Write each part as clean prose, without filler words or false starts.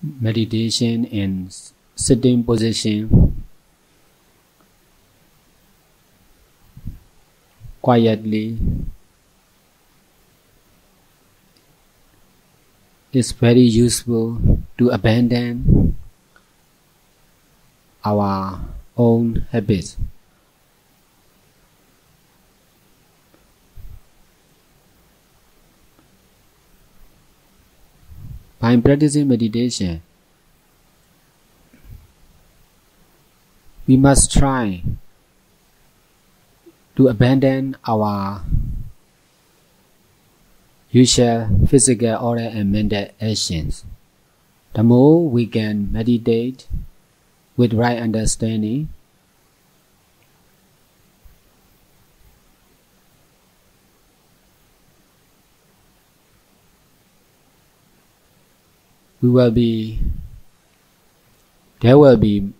meditation in sitting position, quietly, is very useful to abandon our own habits. By practicing meditation, we must try to abandon our usual physical, oral, and mental actions. The more we can meditate with right understanding, there will be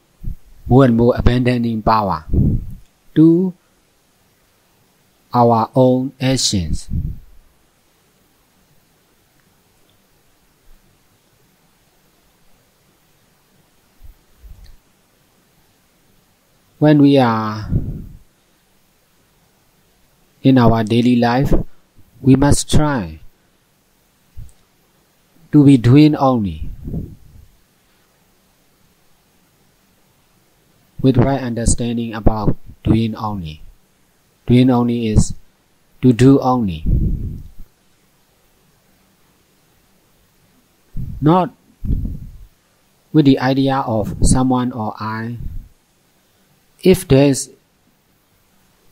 more and more abandoning power to our own actions. When we are in our daily life, we must try to be doing only, with right understanding about doing only. Doing only is to do only. Not with the idea of someone or I. If there is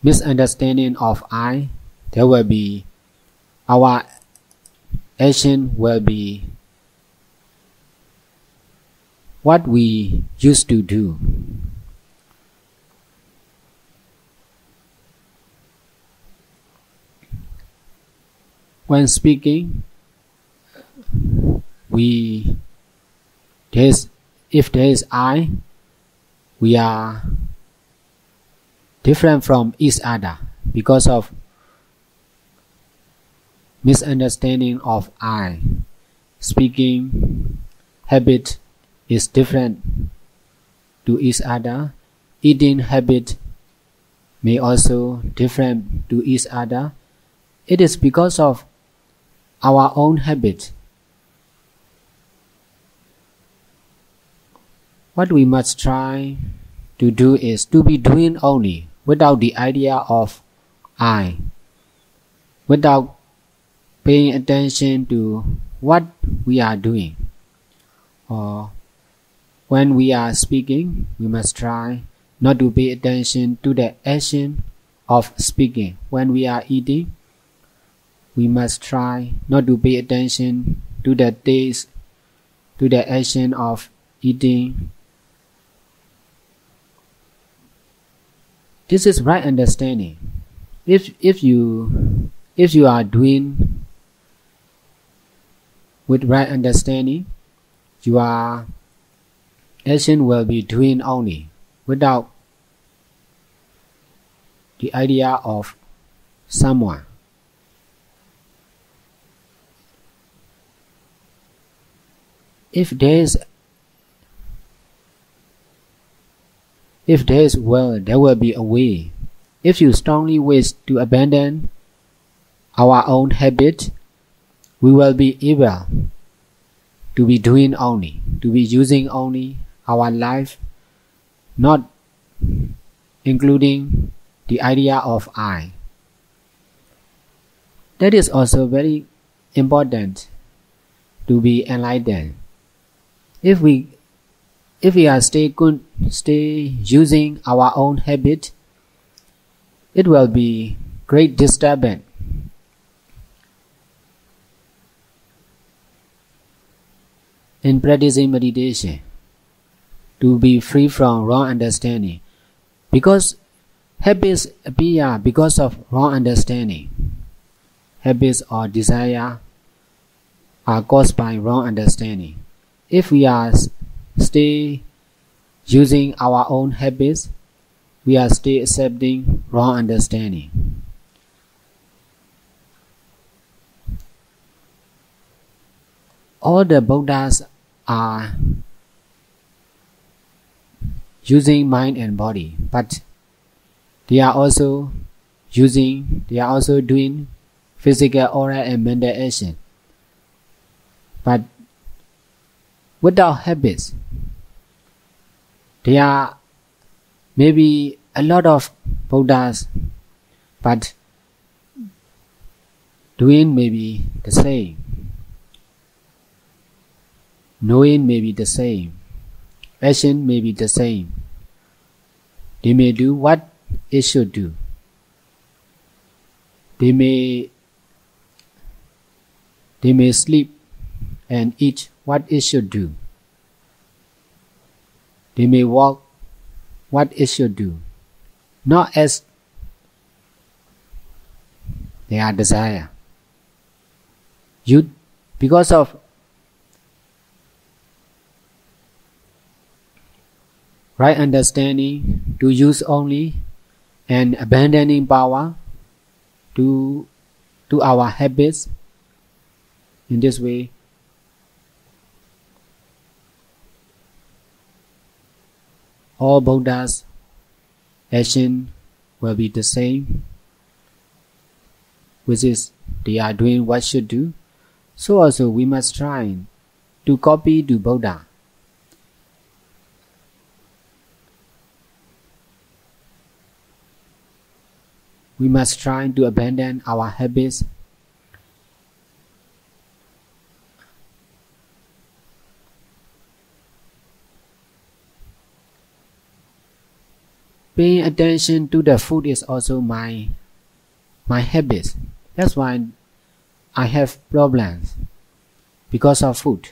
misunderstanding of I, there will be our action will be what we used to do. When speaking, if there is I, we are different from each other because of misunderstanding of I. Speaking habit is different to each other. Eating habit may also different to each other. It is because of our own habit. What we must try to do is to be doing only, without the idea of I, without paying attention to what we are doing. Or when we are speaking, we must try not to pay attention to the action of speaking. When we are eating, we must try not to pay attention to the taste, to the action of eating. This is right understanding. If you are doing with right understanding, your action will be doing only, without the idea of someone. If there is will, there will be a way. If you strongly wish to abandon our own habit, we will be able to be doing only, to be using only our life, not including the idea of I. That is also very important to be enlightened. If we are stay using our own habit, it will be great disturbance. In practicing meditation, to be free from wrong understanding, because habits appear because of wrong understanding. Habits or desire are caused by wrong understanding. If we are stay using our own habits, we are still accepting wrong understanding. All the Buddhas are using mind and body, but they are also doing physical, oral and mental action. But without habits, there are maybe a lot of Buddhas, but doing may be the same, knowing may be the same, action may be the same. They may do what it should do. They may sleep and eat what it should do. They may walk what it should do, not as their desire. Because of right understanding, to use only and abandoning power to our habits. In this way, all Buddhas' action will be the same, which is they are doing what should do. So also we must try to copy the Buddha. We must try to abandon our habits. Paying attention to the food is also my habit. That's why I have problems because of food.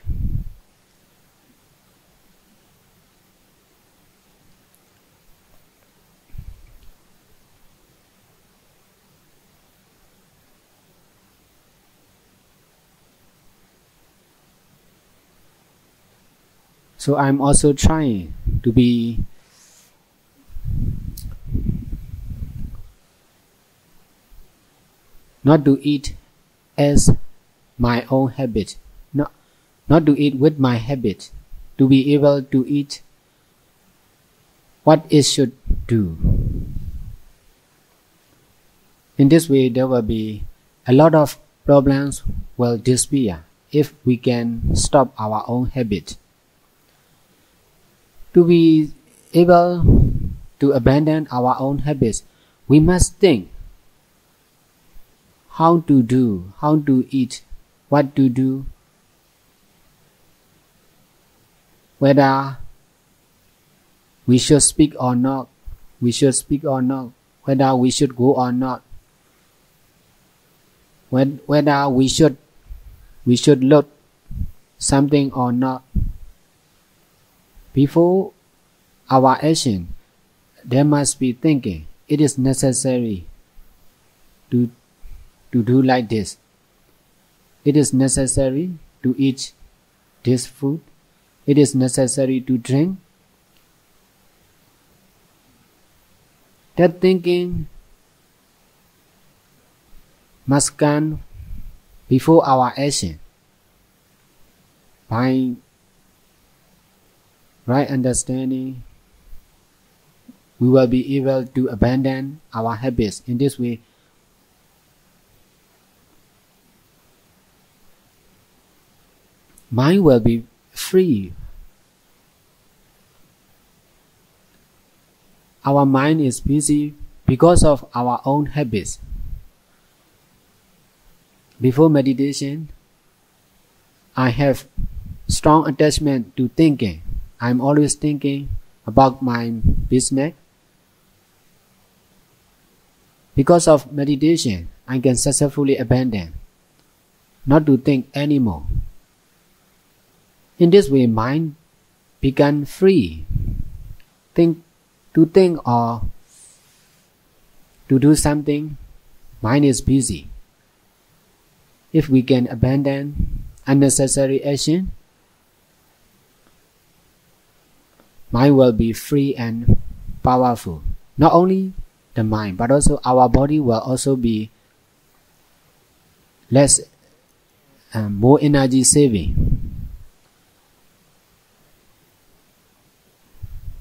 So I'm also trying to be not to eat as my own habit, not to eat with my habit, to be able to eat what it should do. In this way, there will be a lot of problems will disappear if we can stop our own habit. To be able to abandon our own habits, we must think how to do, how to eat, what to do, whether we should speak or not, whether we should go or not, whether we should look something or not. Before our action, there must be thinking. It is necessary to do like this. It is necessary to eat this food. It is necessary to drink. That thinking must come before our action. By right understanding, we will be able to abandon our habits. In this way, mind will be free. Our mind is busy because of our own habits. Before meditation, I have strong attachment to thinking. I'm always thinking about my business. Because of meditation, I can successfully abandon, not to think anymore. In this way, mind becomes free. To think or to do something, mind is busy. If we can abandon unnecessary action, mind will be free and powerful. Not only the mind, but also our body will also be more energy saving.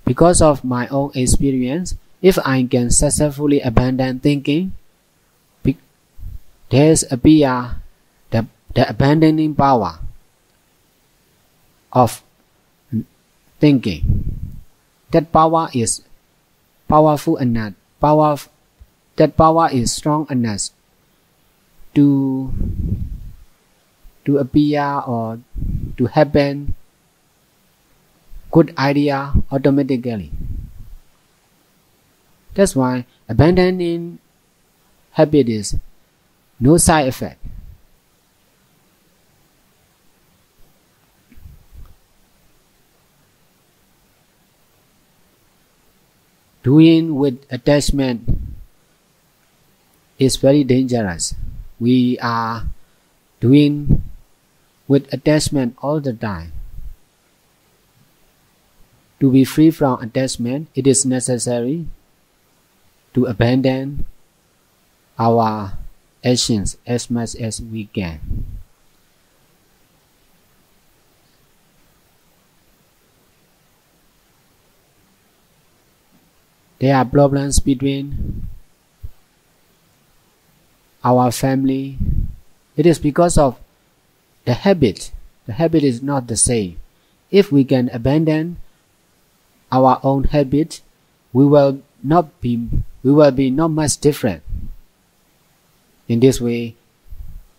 because of my own experience, if I can successfully abandon thinking, there's appear the abandoning power of thinking. That power is powerful enough. That power is strong enough to appear or to happen good idea automatically. That's why abandoning habit is no side effect. Doing with attachment is very dangerous. We are doing with attachment all the time. To be free from attachment, it is necessary to abandon our actions as much as we can. There are problems between our family. It is because of the habit. The habit is not the same. If we can abandon our own habit, we will be not much different. In this way,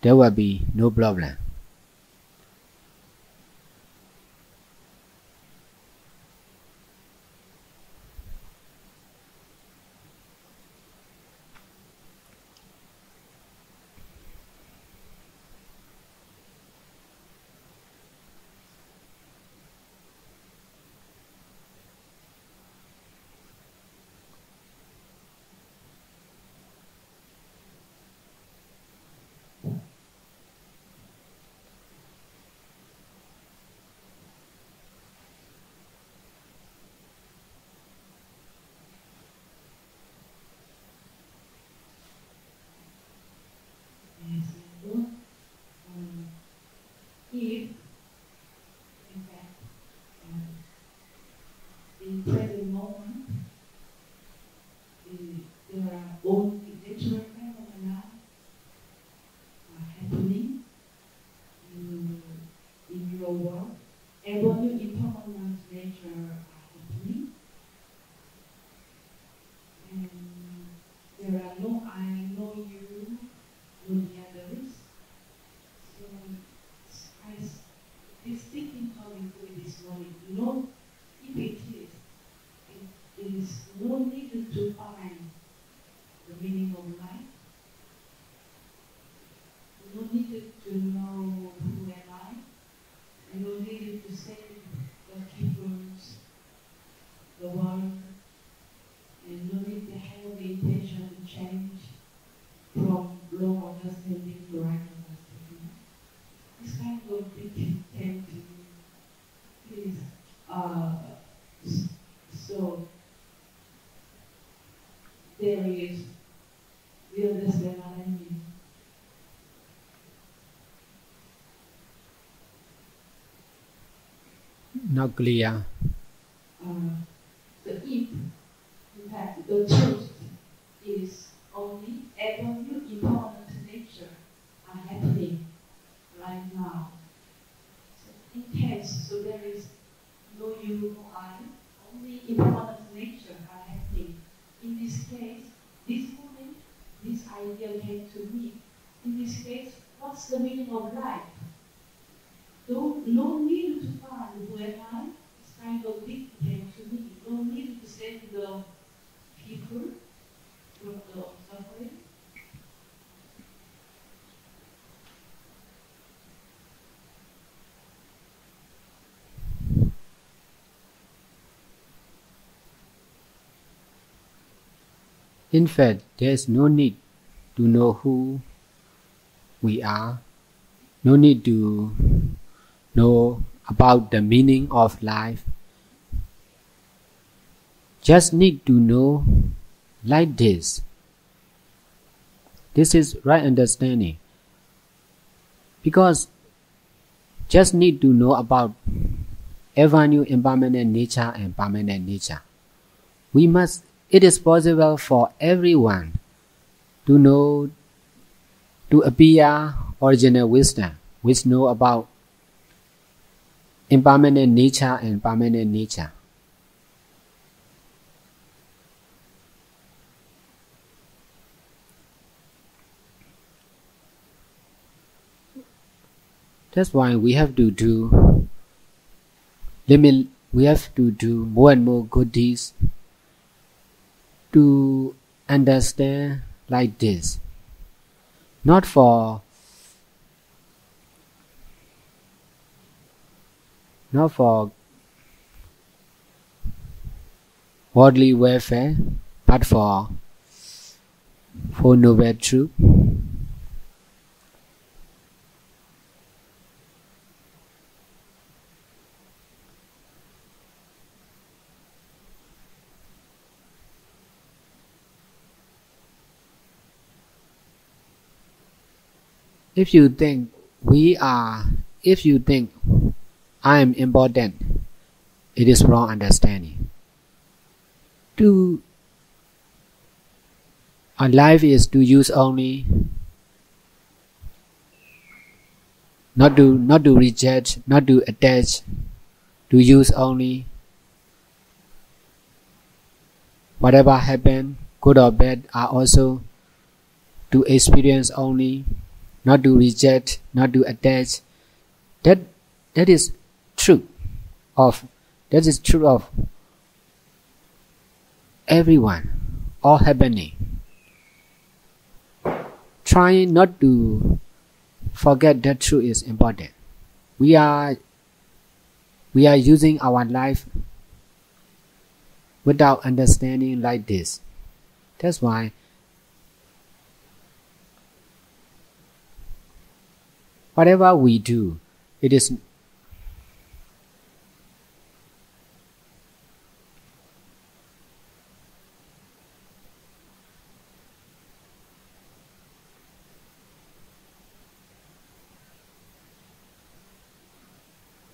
there will be no problem. If, in fact, in present moment, there are only natural phenomena happening in your world, and only impermanent nature are happening, and there are no I, no you, no the others. So this thinking coming through this morning, if it is no need to find the meaning of life, no need to know who am I, and no need to say what keeps the world, and no need to have the intention to change from wrong understanding to right understanding. This kind of thinking came to me. So there is, you understand what I mean? Not clear. The if, in fact, the truth is only absolute impermanent nature are happening right now. So intense, so there is no you, no I, only impermanent nature are happening. In this case, this moment, this idea came to me. In this case, what's the meaning of life? No need to find who am I. This kind of thing came to me. No need to say to the people from the suffering. In fact, there is no need to know who we are, no need to know about the meaning of life. Just need to know like this. This is right understanding. Because just need to know about ever new impermanent nature and permanent nature. It is possible for everyone to know, to appear original wisdom, which know about impermanent nature and permanent nature. That's why we have to do more and more good deeds to understand like this. Not for worldly welfare, but for noble truth. If you think I am important, it is wrong understanding. Our life is to use only, not to reject, not to attach, to use only. Whatever happen, good or bad, are also to experience only. Not to reject, not to attach. That is true of everyone, all happening. Trying not to forget that truth is important. We are using our life without understanding like this. That's why whatever we do, it is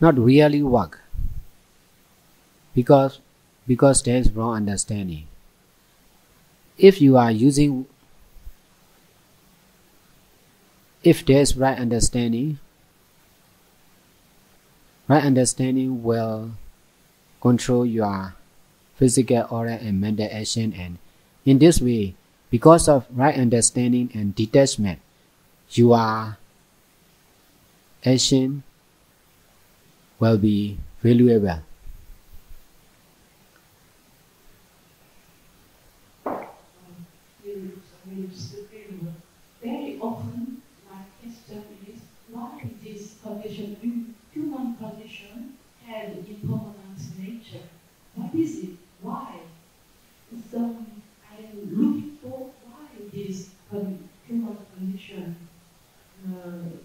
not really work because there is wrong understanding. If there is right understanding will control your physical, oral, and mental action, and in this way, because of right understanding and detachment, your action will be valuable. Very often, my question is, why this condition, human condition, has impermanent nature? What is it? Why? So I am looking for why this human condition,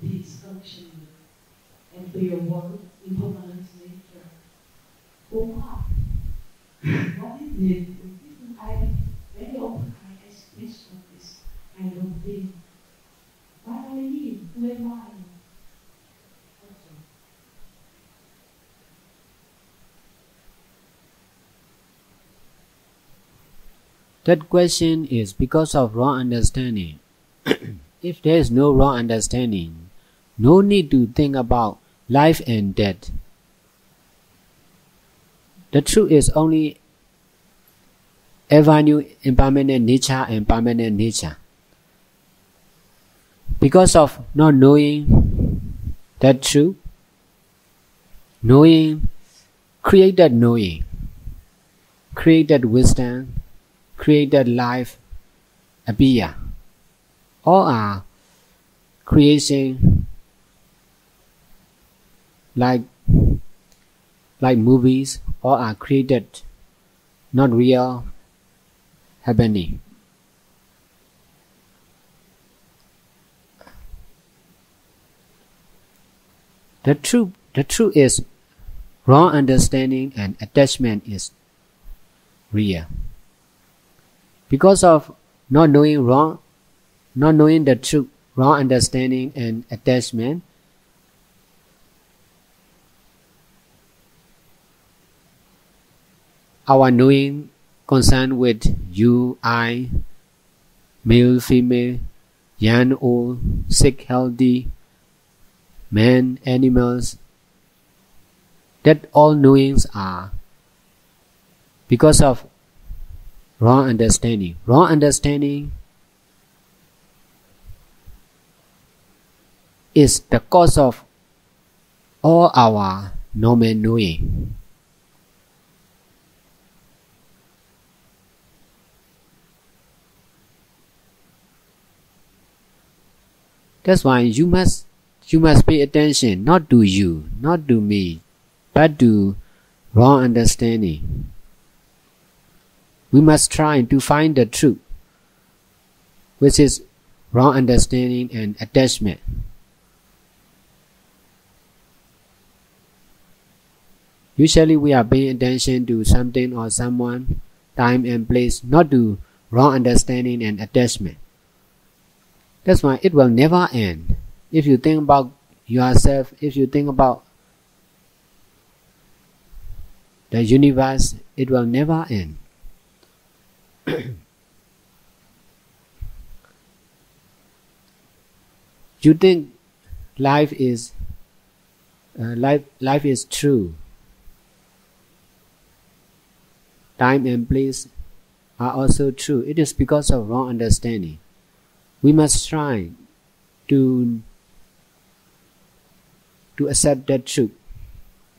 this function, and real world, impermanent nature. For what? What is it? I very often I ask this kind of thing. What do I need? Who am I? That question is because of wrong understanding. If there is no wrong understanding, no need to think about life and death. The truth is only ever new impermanent nature and permanent nature. Because of not knowing that truth, created wisdom, created life appear. All are creation like movies, all are created, not real happening. The truth is wrong understanding and attachment is real. Because of not knowing the truth, wrong understanding and attachment, our knowing concerned with you, I, male, female, young, old, sick, healthy, man, animals, that all knowings are because of wrong understanding. Wrong understanding is the cause of all our normal knowing. That's why you must pay attention, not to you, not to me, but to wrong understanding. We must try to find the truth, which is wrong understanding and attachment. Usually we are paying attention to something or someone, time and place, not to wrong understanding and attachment. That's why it will never end. If you think about yourself, if you think about the universe, it will never end. You think life is true. Time and place are also true. It is because of wrong understanding. We must try to accept that truth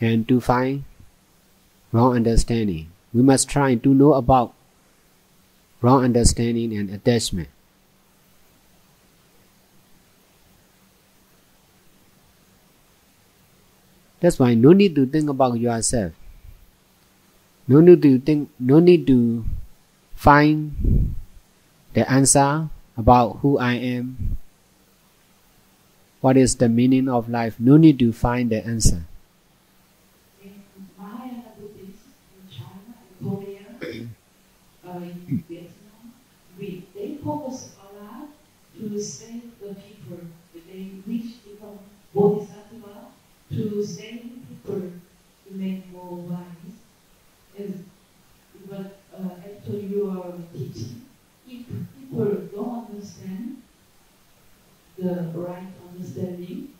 and to find wrong understanding. We must try to know about wrong understanding and attachment. That's why no need to think about yourself. No need to think, no need to find the answer about who I am. What is the meaning of life? No need to find the answer. In Mahayana Buddhists in China, in Korea, in Vietnam, they focus a lot to save the people. They wish to become Bodhisattva to save people to make more wise. But after your teaching, if people don't understand the right understanding,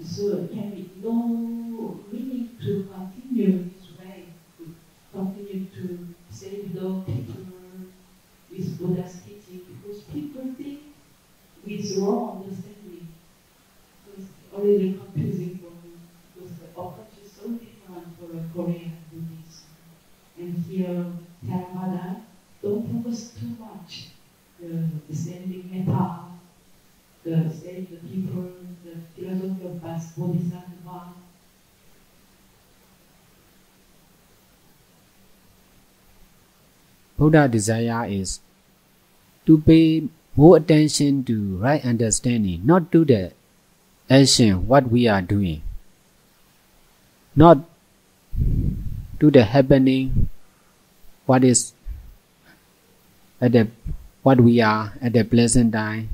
so it can be no meaning to continue this way, to continue to save the people with Buddha's teaching, because people think with wrong understanding. So it's already confusing for me, because the approach is so different for a Korean Buddhist. And here, Theravada don't focus too much the sending metta, the save the people, the philosophy of Bodhisattva. Buddha's desire is to pay more attention to right understanding, not to the action, what we are doing, not to the happening, what is what we are at the present time,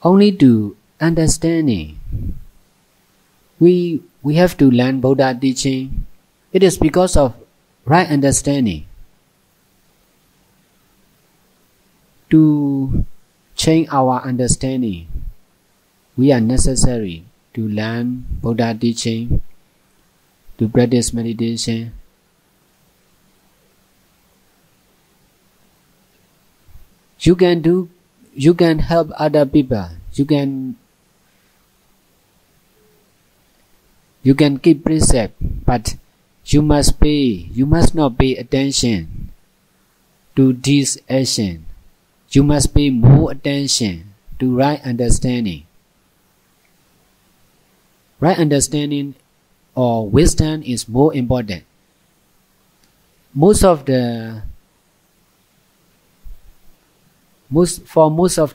only to understanding. We have to learn Buddha teaching. It is because of right understanding. To change our understanding, we are necessary to learn Buddha teaching, to practice meditation. You can help other people. You can keep precept, but you must not pay attention to this action. You must pay more attention to right understanding. Right understanding or wisdom is more important. For most of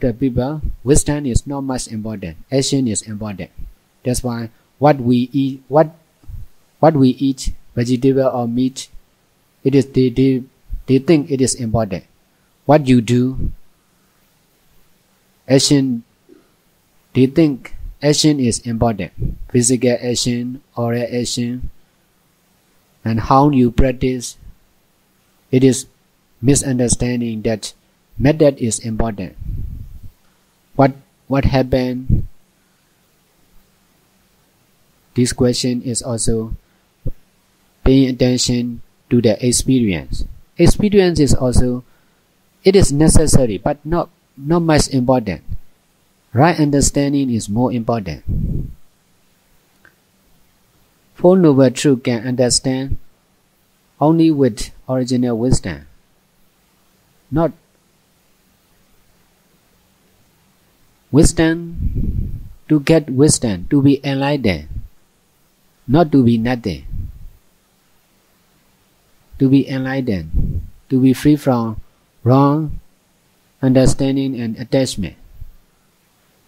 the people, wisdom is not much important. Action is important. That's why what we eat, vegetable or meat, it is they think it is important. What you do, action, they think action is important. Physical action, oral action, and how you practice, it is misunderstanding that method is important. What happened? This question is also paying attention to the experience. Experience is also, it is necessary, but not much important. Right understanding is more important. Four Noble Truths can understand only with original wisdom, not wisdom to get wisdom, to be enlightened, not to be nothing. To be enlightened, to be free from wrong understanding and attachment.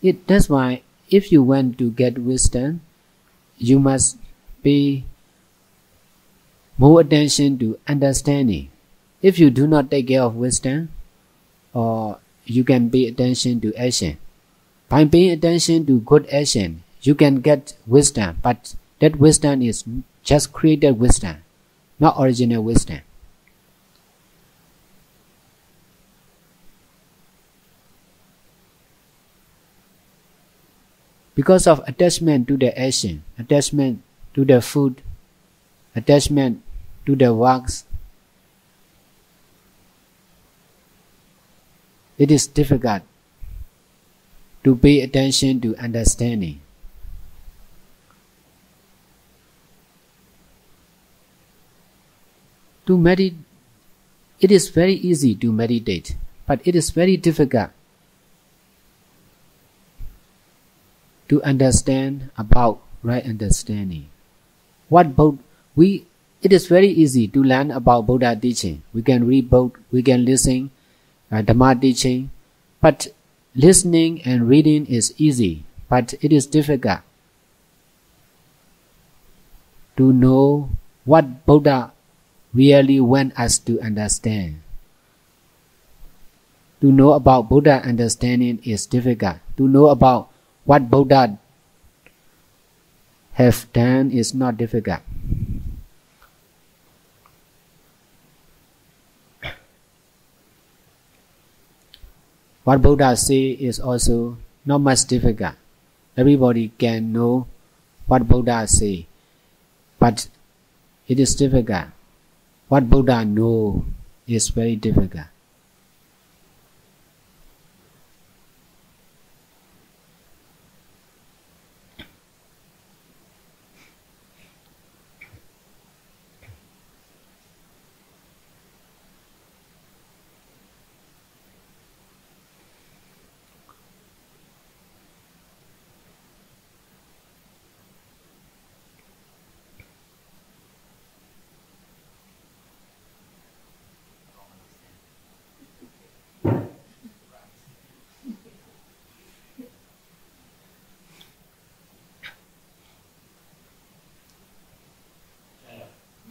That's why if you want to get wisdom, you must pay more attention to understanding. If you do not take care of wisdom, or you can pay attention to action. By paying attention to good action, you can get wisdom, but that wisdom is just created wisdom, not original wisdom. Because of attachment to the action, attachment to the food, attachment to the works, it is difficult to pay attention to understanding. To meditate, it is very easy to meditate, but it is very difficult to understand about right understanding. It is very easy to learn about Buddha teaching. We can read book, we can listen Dhamma teaching, but listening and reading is easy, but it is difficult to know what Buddha really want us to understand. To know about Buddha understanding is difficult. To know about what Buddha have done is not difficult. What Buddha say is also not much difficult. Everybody can know what Buddha say, but it is difficult. What Buddha know is very difficult.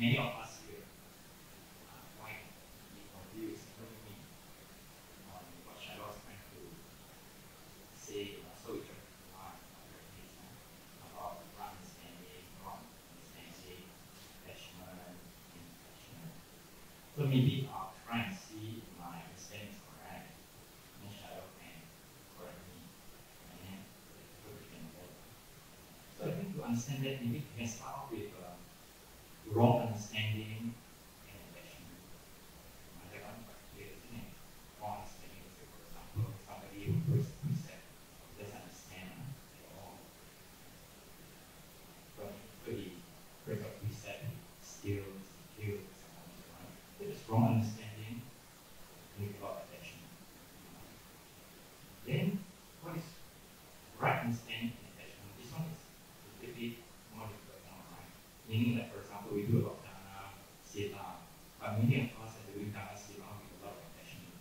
Many of us here might be confused, including me, on what Sayadaw was trying to say in a social line about wrong understanding, attachment, attachment. So maybe I'll try and see if my understanding is correct. And Sayadaw can correct me. And then we can go. So I think to understand that, maybe we can start off with wrong understanding and attachment. That one quite clear, isn't it? Wrong understanding is, for example, somebody who first precept doesn't understand at all. But he first of precept still kills someone, right? That is wrong understanding with a lot of attachment. Then what is right understanding and attachment? This one is a little bit more difficult now, right? Meaning that, for example, we do a lot of Dhamma, Sila, but many of us are doing Dhamma, Sila with a lot of attachment.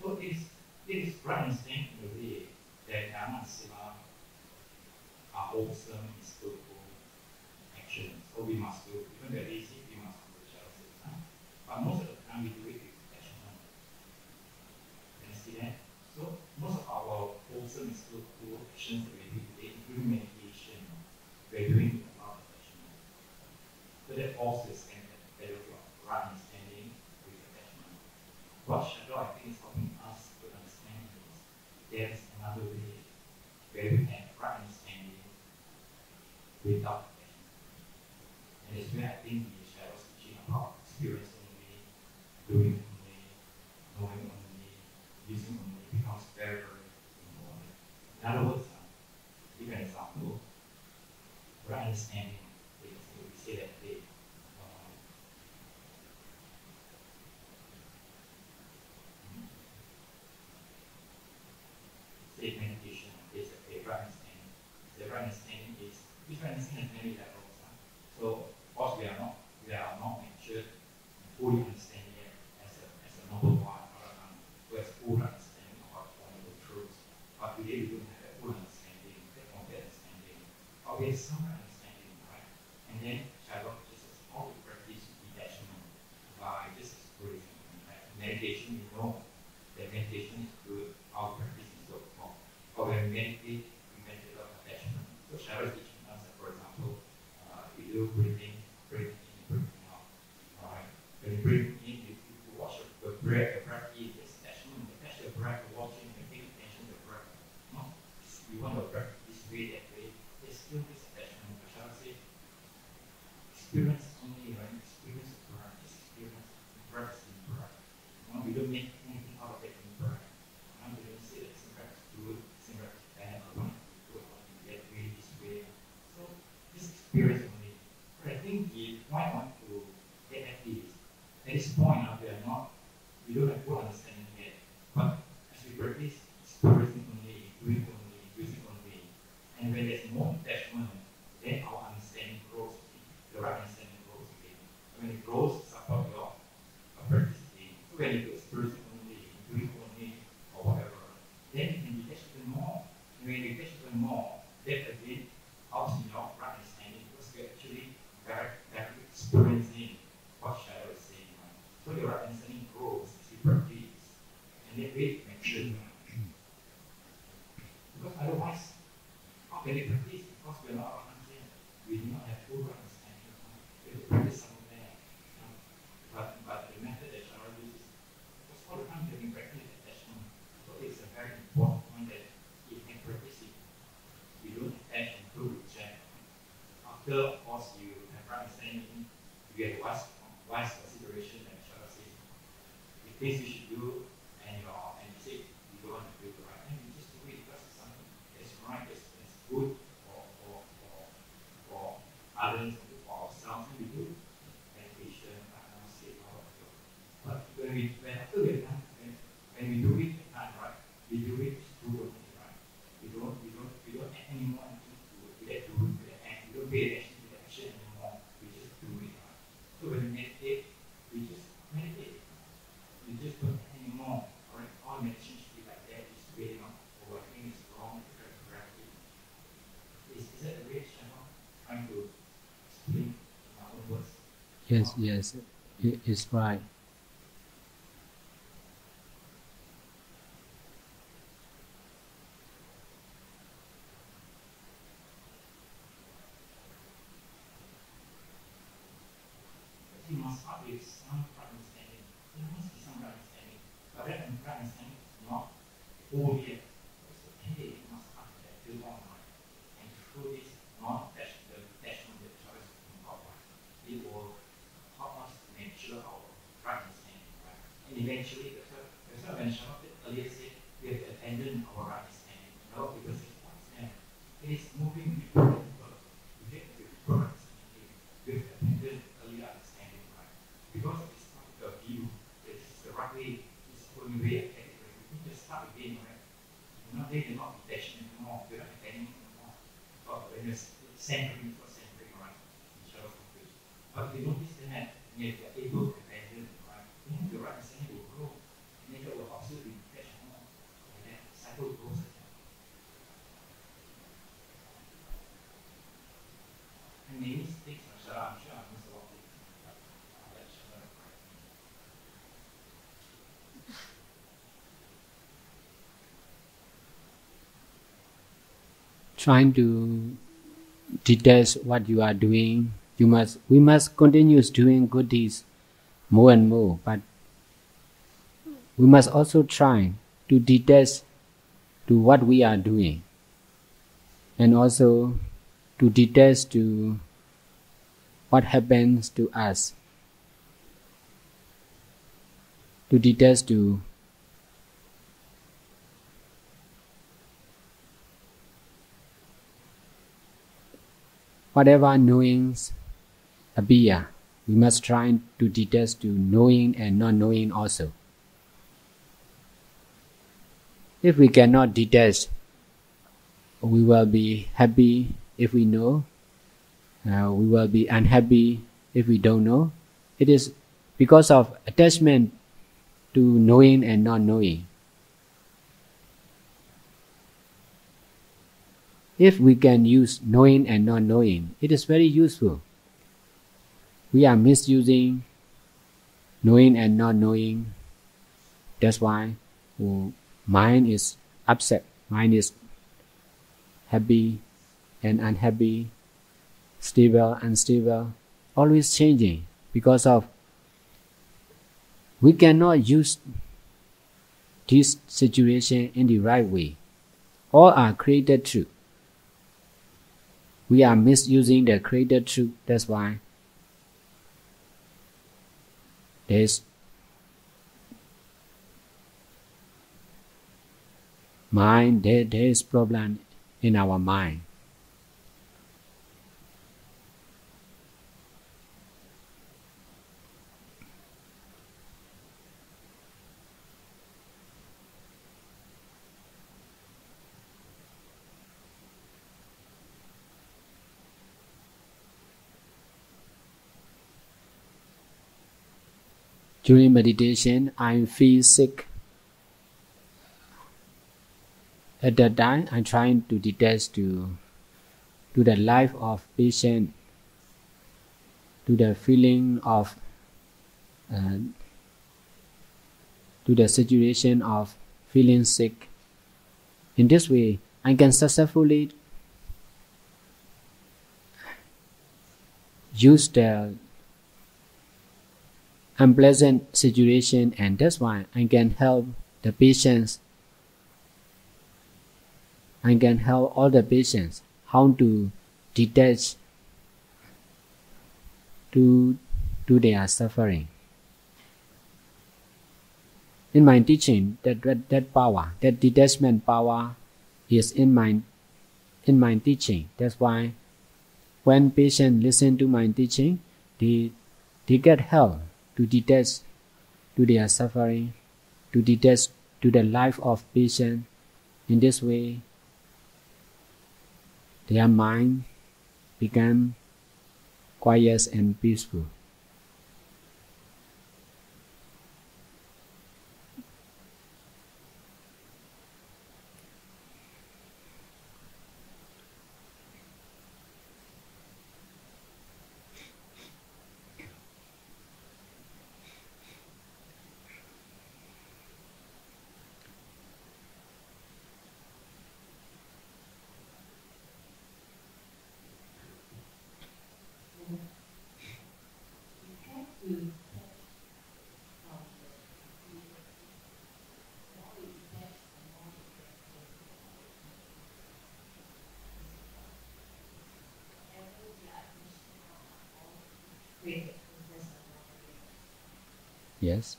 So it is right understanding in a way that Dhamma and Sila are wholesome and skillful actions. So we must do, even though they lazy, we must do Dhamma, Sila. But most of the time we do it with attachment. Can you see that? So most of our wholesome and skillful actions that we do today, including meditation, we're doing with a lot of attachment. So that also is an without attachment. And it's where I think the shadows teaching about experience only, doing only, knowing only, using only becomes very, very important. In other words, give an example. Right understanding, we say that state meditation is a right understanding. The right understanding is, this right understanding has many levels. So, of course, we are not matured and fully understanding it as a noble one, who has full understanding of our fundamental truths. But today we don't have a full understanding, a complete understanding. But we have some understanding, right? And then Sayadaw teaches us how to practice detachment by just experiencing, right? Meditation, we know that meditation is good, our practice is so small. But when we meditate a lot of attachment. So Sayadaw is teaching us that, for example, we do breathing in, breathing out. Alright? When you breathe in, you watch the breath, is attachment, attach the breath, watching, and paying attention to the breath. No, you want to breath this way, that way. There's still this attachment. Sayadaw says, experience only, right? Experience the breath, just experience the breath in breath. No, we don't make anything out of it in breath. No, we don't say that some breath is good, some breath is bad, or one is good, one is that way, this way. So, just experience only. But I think the point I want to get at is, at this point now, we don't have full understanding yet. But as we practice experiencing only, doing only, using only, and when there's more attachment, then our understanding grows, the right understanding grows again. When it grows, support your practice again. So when you do experiencing only, doing only, or whatever, then you can detach even more. And when you detach even more, that again helps in your right understanding, because you're actually directly experiencing what Sayadaw is saying. Right? So your right understanding grows as you practice, and that way it makes sense. Because otherwise, how can we practice? Because we are not understanding. We do not have full understanding. We have to practice somewhere. But the method that Sayadaw uses, because all the time we have been practicing attachment. So it's a very important point that if we practice it, we don't attach and do reject. After, of course, you have right understanding, you get wise consideration that Sayadaw says, the things you should do, and you say you don't want to do it right, and you just do it because it's something that's right, that's good for others, and for ourselves, and we do meditation, but after we're done, when we do it at time, right, we do it to do it, right? We don't add any more to it. We let do it, we don't pay attention to the action anymore. We just do it, right? So when we meditate, we just meditate. We just don't add any more. Alright, all meditation should be like that. It's way not overthinking is wrong. Is that the way Sayadaw trying to explain in our own words? Yes, it's right. You must start with some right understanding. There must be some right understanding. But that right understanding is not all yet. It's okay, you must start with that build on right. And through this non-attachment, the detachment that Sayadaw is talking about, right, it will help us to make sure our right understanding, right? And eventually, that's why when Sayadaw earlier said we have to abandon our right understanding, no, because it's what's there. It is moving before we get to the right understanding. We have to abandon earlier understanding. Because it's not the view, it's the right way, it's the only way I can do it. We need to start again, right? We're not there, not detaching anymore, we're not attending anymore. But when you're centering, it's not centering, right? But we notice that, and if you're able to abandon, right, then the right understanding will grow. And then that will also be detached more. And then the cycle goes again. And many things, I'm sure I missed a lot of things. Trying to detach what you are doing, we must continue doing good deeds more and more, but we must also try to detach to what we are doing, and also to detach to what happens to us, to detach to whatever knowings appear. We must try to detach to knowing and not knowing also. If we cannot detach, we will be happy if we know. We will be unhappy if we don't know. It is because of attachment to knowing and not knowing. If we can use knowing and not knowing, it is very useful. We are misusing knowing and not knowing. That's why mind is upset, mind is happy and unhappy, stable, unstable, always changing, because of we cannot use this situation in the right way. All are created truth. We are misusing the created truth. That's why there is mind, there is problem in our mind. During meditation, I feel sick. At that time, I'm trying to detach to the life of patient, to the feeling of, to the situation of feeling sick. In this way, I can successfully use the unpleasant situation, and that's why I can help the patients. I can help all the patients how to detach to their suffering. In my teaching, that power, that detachment power is in my teaching. That's why when patients listen to my teaching, they get help to detach to their suffering, to detach to the life of patient. In this way, their mind become quiet and peaceful. Yes.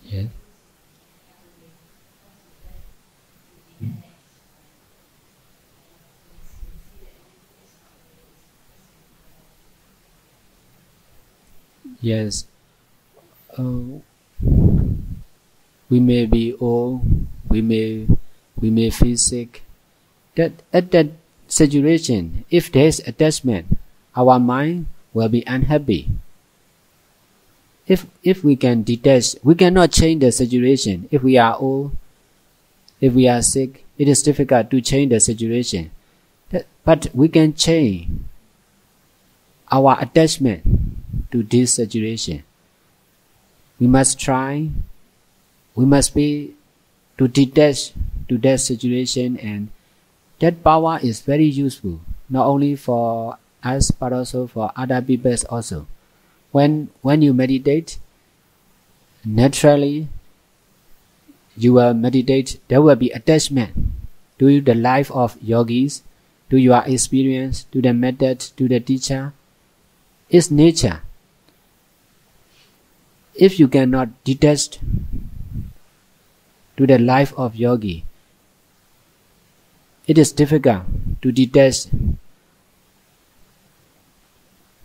Yes. Yes. We may be old. We may feel sick. That at that situation, if there is attachment, our mind will be unhappy. If we can detach, we cannot change the situation. If we are old, if we are sick, it is difficult to change the situation. But we can change our attachment to this situation. We must try, we must be to detach to that situation, and that power is very useful, not only for us but also for other people also. When you meditate, naturally you will meditate, there will be attachment to the life of yogis, to your experience, to the method, to the teacher. It's nature. If you cannot detach to the life of yogi, it is difficult to detach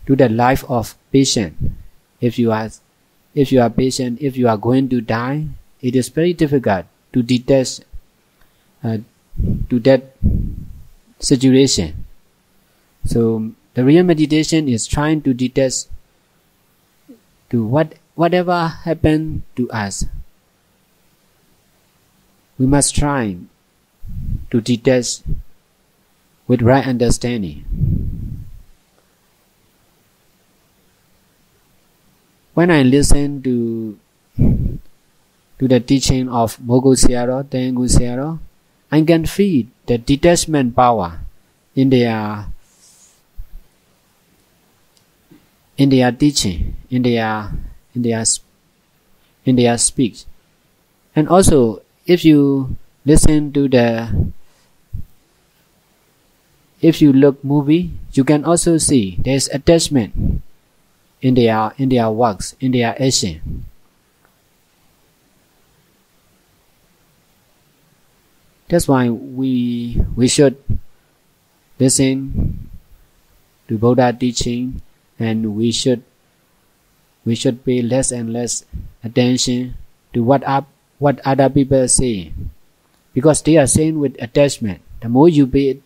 to the life of patient. If you are patient, if you are going to die, it is very difficult to detach to that situation. So the real meditation is trying to detach to whatever happened to us. We must try to detach with right understanding. When I listen to the teaching of Mogu Sayadaw, Tengu Sayadaw, I can feel the detachment power in their teaching, in their speech. And also, if you listen to if you look movie, you can also see there is attachment in their works, in their action. That's why we should listen to Buddha teaching, and we should pay less and less attention to what other people say, because they are saying with attachment. The more you pay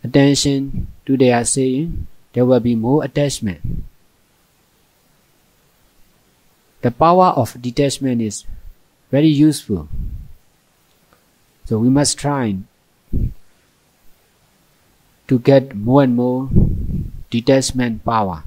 attention to their saying, there will be more attachment. The power of detachment is very useful. So we must try to get more and more detachment power.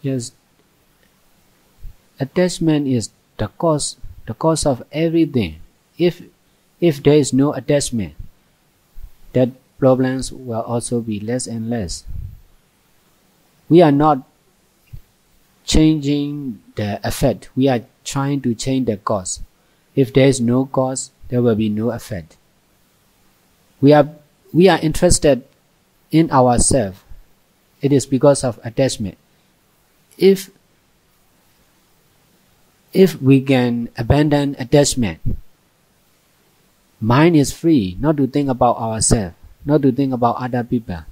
Yes, attachment is the cause of everything. If there is no attachment, that problems will also be less and less. We are not changing the effect. We are trying to change the cause. If there is no cause, there will be no effect. We are interested in ourselves. It is because of attachment. If we can abandon attachment, mind is free not to think about ourselves, not to think about other people.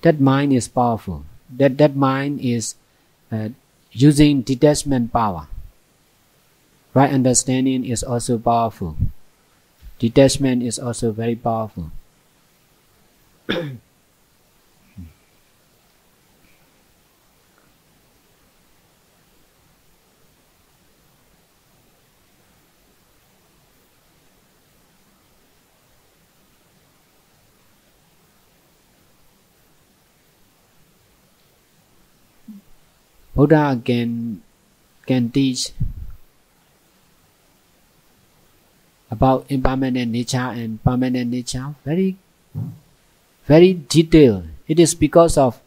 That mind is powerful. That mind is using detachment power. Right understanding is also powerful. Detachment is also very powerful. Buddha can teach about impermanent nature and permanent nature very, very detailed. It is because of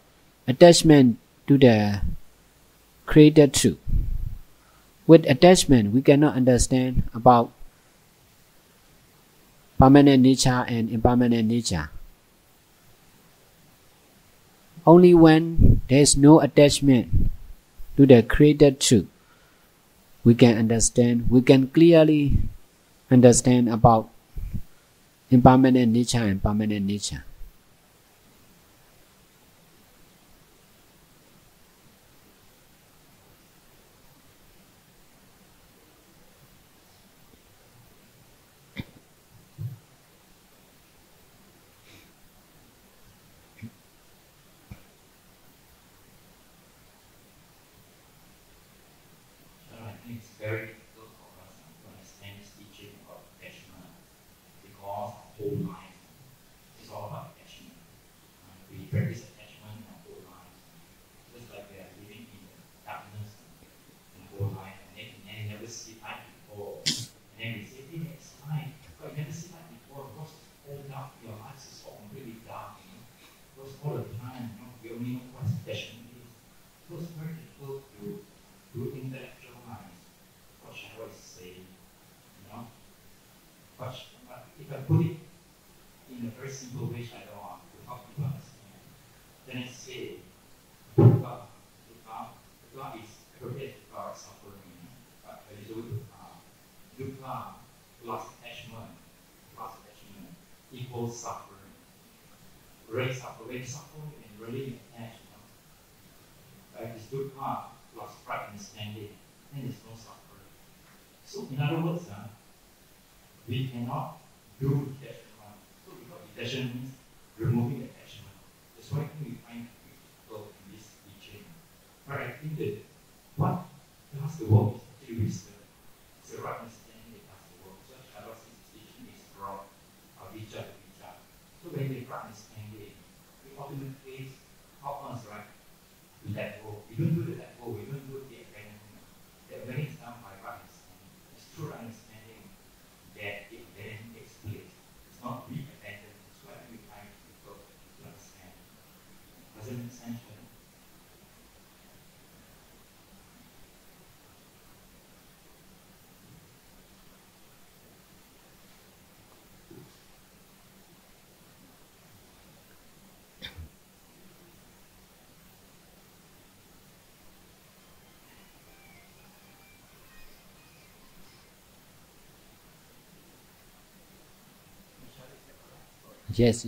attachment to the created truth. With attachment, we cannot understand about permanent nature and impermanent nature. Only when there is no attachment to the created truth, we can clearly understand about impermanent nature and permanent nature. It's very difficult for us to understand this teaching about attachment because our whole life is all about attachment. We practice attachment our whole life, just like we are living in the darkness in the whole life, and then we never see light before. And then we say, hey, it's light, but you never see light before because all dark, your life is all completely dark. Because all the time, we only know what attachment is. So it's very difficult to intellectual minds. What shall I say? But if I put it in a very simple way, Sayadaw, to help people understand, then I say, Dukkha is appropriate for suffering, but there is always Dukkha plus attachment equals suffering. Really suffering and really attached. Like this Dukkha plus right understanding, then there's no suffering. So in other words, we cannot do detachment. So because detachment means removing attachment. That's why we find it difficult in this teaching. But I think that what does the work is actually wisdom. It's the right understanding that does the work. So Sayadaw's teaching is from Vicca to Vicca. So when we right understanding, we ultimately help us, right? To let go. We don't do the let go, we don't do the abandonment. The abandonment is done by right understanding. It's true understanding that the abandonment takes place. It's not re-abandonment. It's what we find difficult to understand. Does it make sense? Yes.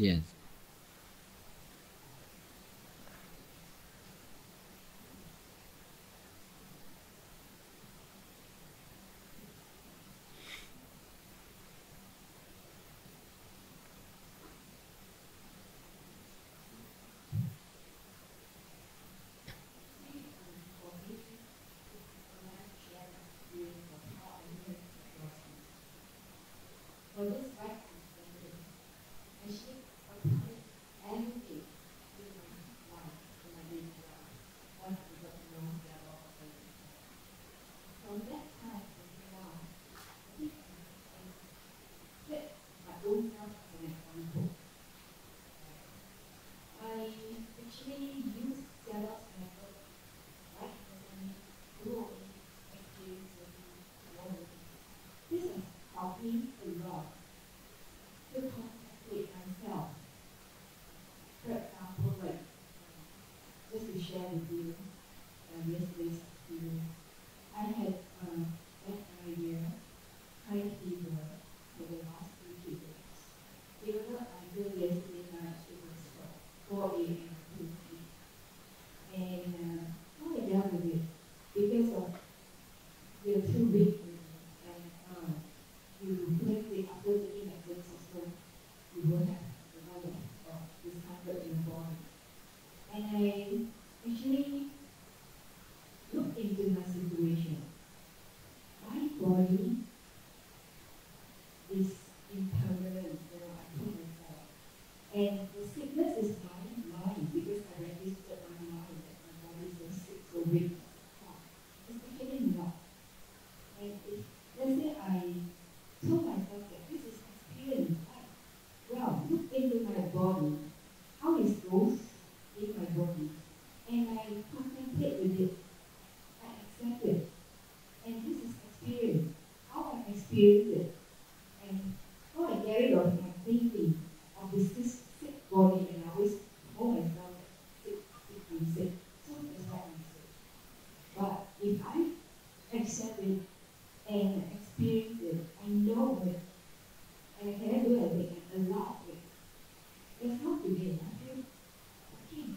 Share with you yesterday's experience. I had that idea, high fever for the last 2 days. Even until yesterday night, it was 4 a.m. to 3. And how I dealt with it, because of you're too weak and you quickly after taking medicine also, you will have a lot of discomfort in the body. And I actually look into my situation. My body is impermanent, I told myself. And the sickness is my mind, because I registered my mind that my body is so sick, so weak. It's actually not. And if, let's say I told myself that this is experience, well, look into my body, how it goes in my body. And I contemplate with it. I accept it. And this is experience. How I experience it. And how I carry on my thinking of this sick body. And I always told myself that sick. it and experience it. I know it. And I can do it and a lot of it. It's not today. I feel okay.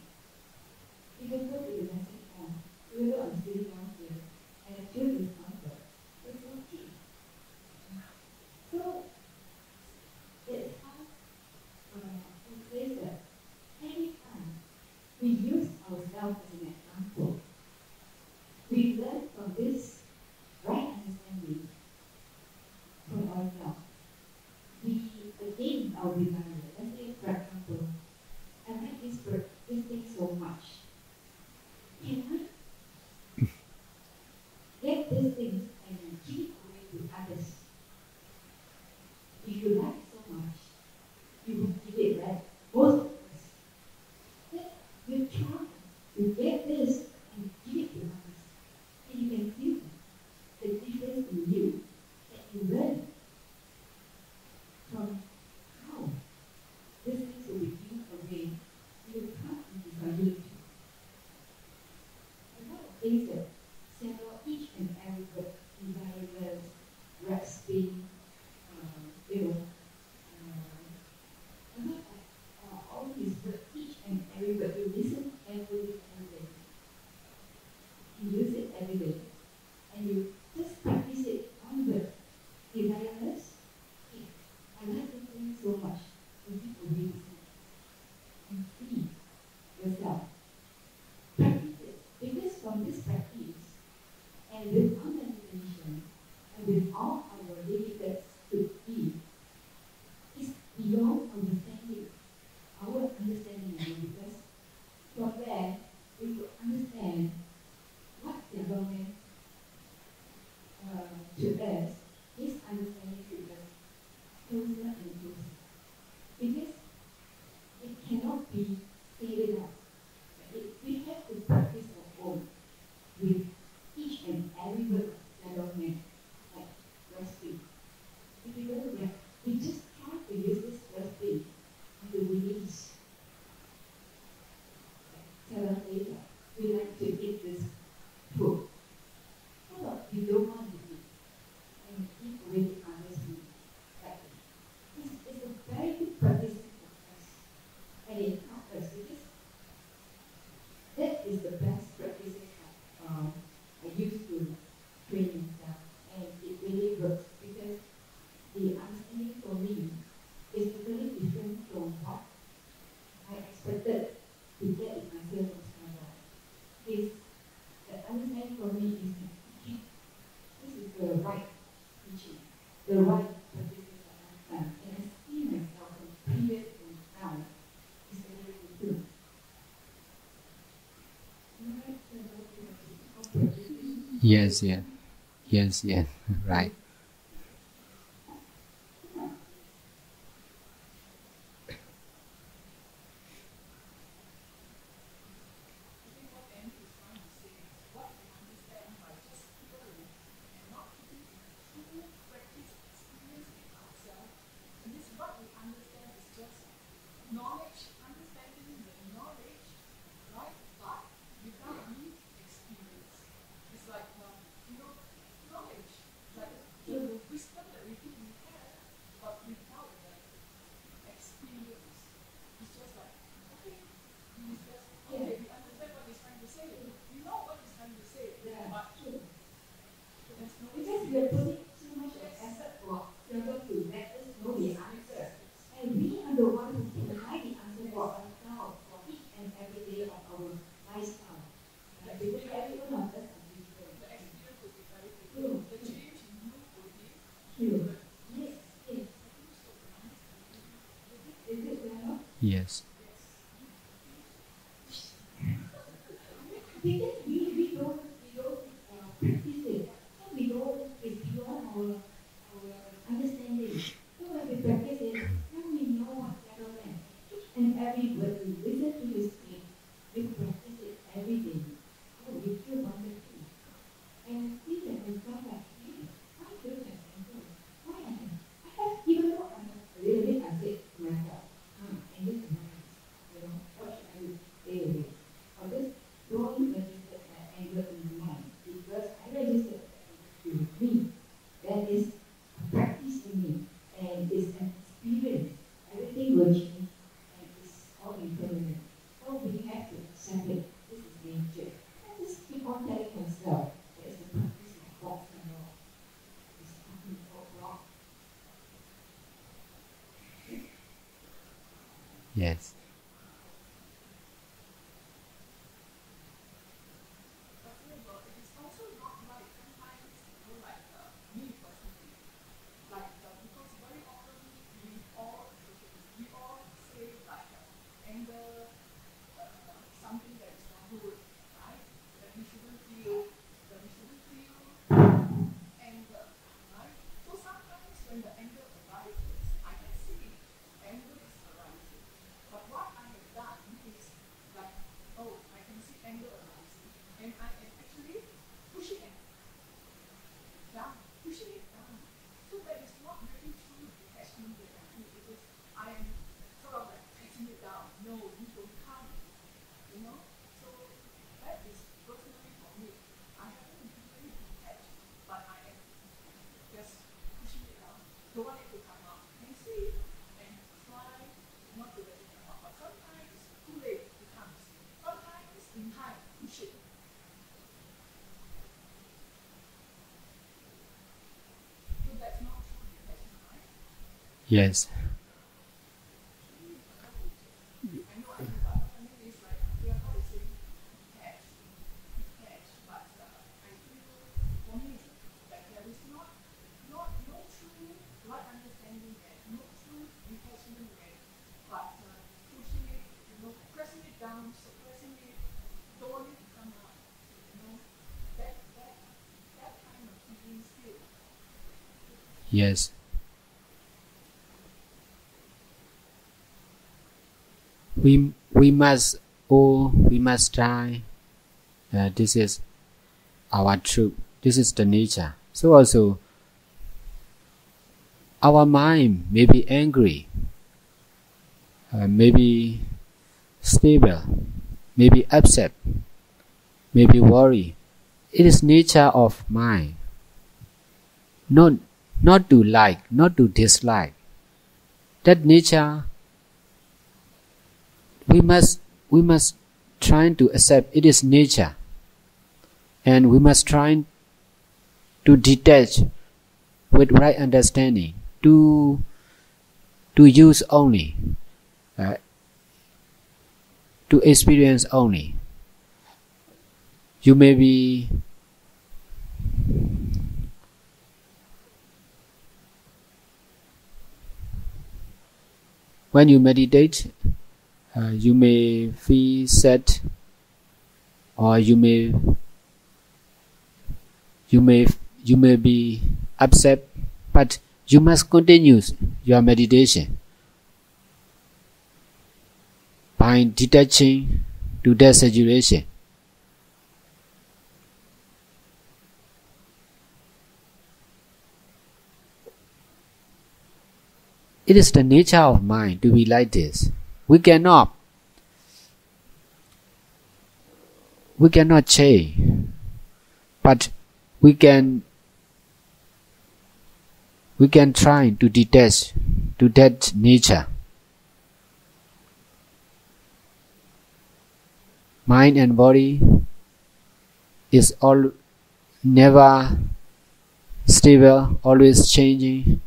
Even though it is message on, even though I'm sitting down here and I feel discomfort, it's okay. So it's how it says that anytime we use ourselves as an example, we learn from this right understanding from ourselves. We again our desire. Let's say, for example, I like this thing so much. Can I get these things and give it away to others? If you like so much, you will give it, right? Most of us. Then you try to get this and give it to others. And you can feel the difference in you that you learn from how these things will be given away. You will come and desire it. A lot of things that several each and every word, desireless, grasping, a lot of all these words, each and every word, you listen every day. You use it every day. And you just practice it one word. Desireless, I like this thing so much. You give away this thing. And free yourself. Practice it. Because from this practice, and with our meditation, and with all our limited to be, it's beyond understanding. Our understanding is because from there, we will understand what the government to us, this understanding to us closer and closer. Because it cannot be stated out. We have to practice our own with each and every word that government, like grasping. If you go there, we just try to use this grasping and to release. Tell us later, we like to eat this food. But we don't want to eat and eat away the others food. Like, it's a very good practice for us. And it helps us because that is the best practice I used to train myself. And it really works because the understanding for me is totally different from what I expected to get in myself from Sayadaw. The understanding for me is that, okay, this is the right teaching, the right practice that I've done. And I see myself from previous and now is very different. Yes, right. Yes. Because we don't practice it. So we don't, it's beyond our understanding. So when we practice it, now we know what settlement. And every word we listen to his speech, we practice it every day. Oh, we feel wonderful. And see that we come back, hey, why don't I enter? Why I have, even though I'm a little bit, I say to myself, and this is nice. You know, what should I do? Stay away. Or this, don't register that Yes. Yes. Yes. We must try. This is our truth. This is the nature. So also, our mind may be angry, may be stable, may be upset, may be worried. It is nature of mind. Not to like, not to dislike. That nature, we must try to accept it is nature, and we must try to detach with right understanding, to use only, to experience only. You may be when you meditate, you may feel sad, or you may be upset, but you must continue your meditation by detaching to that situation. It is the nature of mind to be like this. We cannot change, but we can try to detach to that nature. Mind and body is never stable, always changing.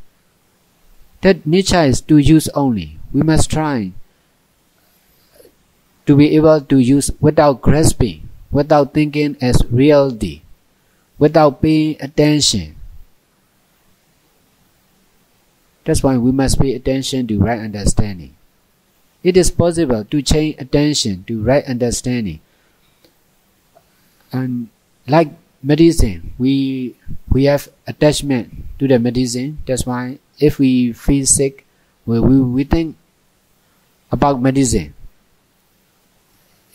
That nature is to use only. We must try to be able to use without grasping, without thinking as reality, without paying attention. That's why we must pay attention to right understanding. It is possible to change attention to right understanding. And like medicine, we have attachment to the medicine. That's why if we feel sick, we think about medicine.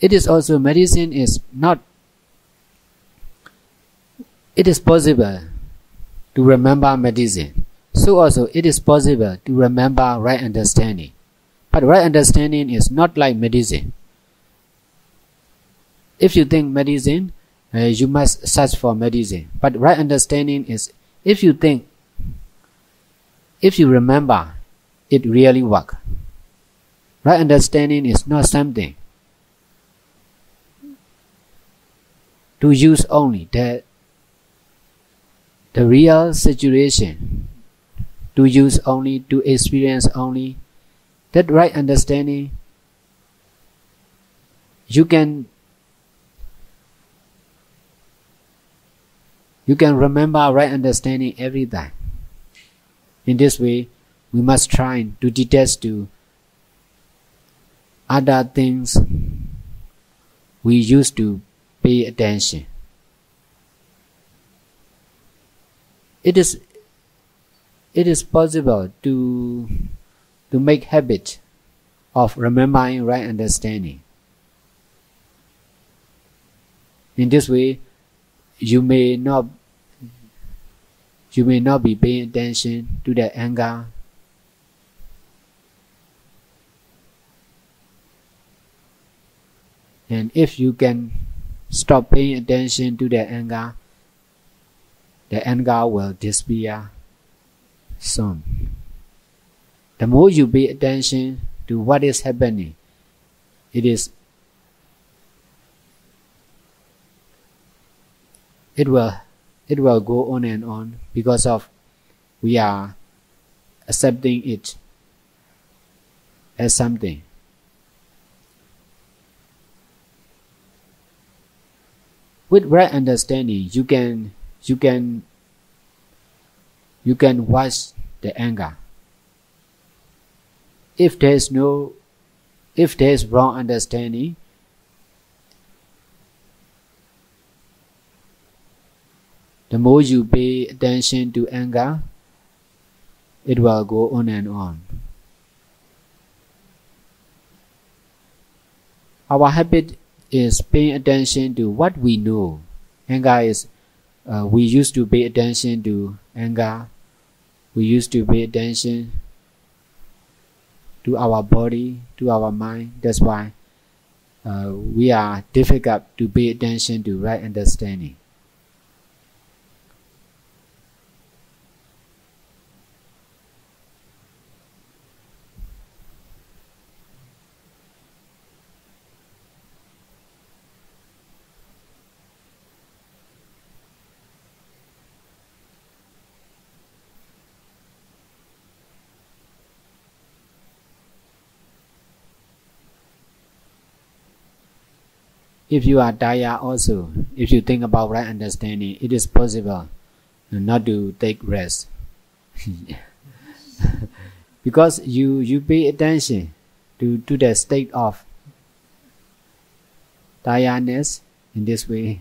It is also medicine is not. It is possible to remember medicine. So also it is possible to remember right understanding. But right understanding is not like medicine. If you think medicine, you must search for medicine. But right understanding is if you think, if you remember, it really works. Right understanding is not something to use only the real situation, to use only, to experience only. That right understanding you can remember right understanding every time. In this way, we must try to detach to other things we used to pay attention. It is possible to make habit of remembering right understanding. In this way, you may not be paying attention to the anger. And if you can stop paying attention to the anger will disappear soon. The more you pay attention to what is happening, it will go on and on because of we are accepting it as something. With right understanding, you can watch the anger. If there is wrong understanding, the more you pay attention to anger, it will go on and on. Our habit is paying attention to what we know. Anger is, we used to pay attention to anger. We used to pay attention to our body, to our mind. That's why we are difficult to pay attention to right understanding. If you are tired also, if you think about right understanding, it is possible not to take rest. Because you pay attention to the state of tiredness. In this way,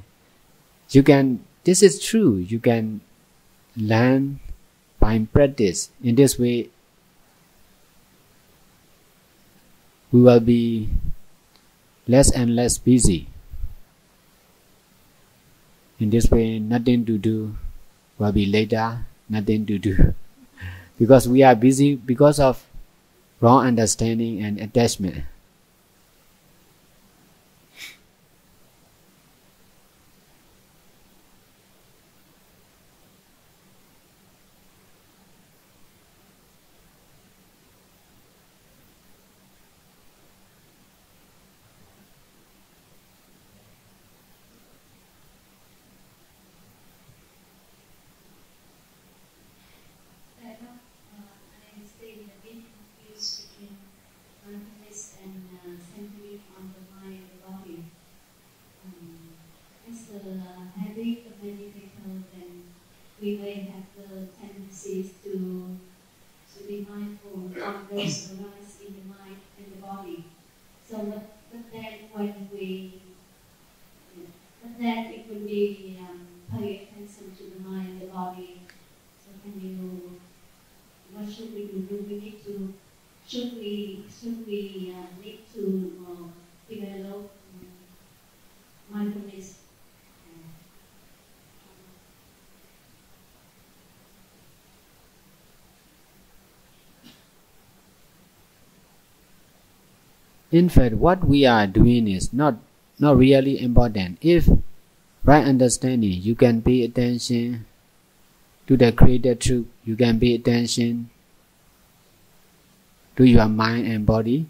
this is true, you can learn by practice. In this way, we will be less and less busy. In this way, nothing to do will be later, nothing to do. Because we are busy because of wrong understanding and attachment. We may have the tendencies to be mindful of those arise in the mind and the body. So, but then when it will be pay attention to the mind and the body. So what should we do? Should we need to develop mindfulness? In fact, what we are doing is not really important. If right understanding, you can pay attention to the created truth. You can pay attention to your mind and body.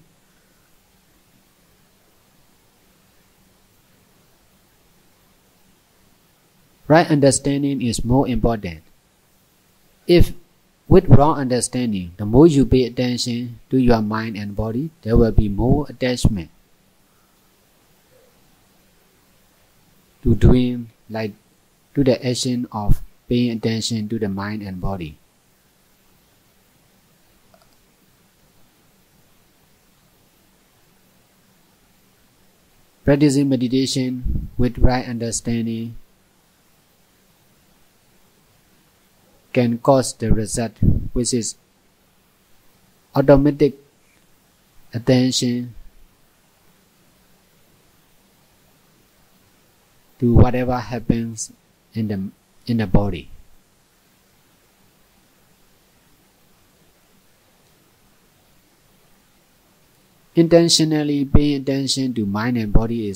Right understanding is more important. If with wrong understanding, the more you pay attention to your mind and body, there will be more attachment. to doing like to the action of paying attention to the mind and body. Practicing meditation with right understanding can cause the result, which is automatic attention to whatever happens in the body. Intentionally paying attention to mind and body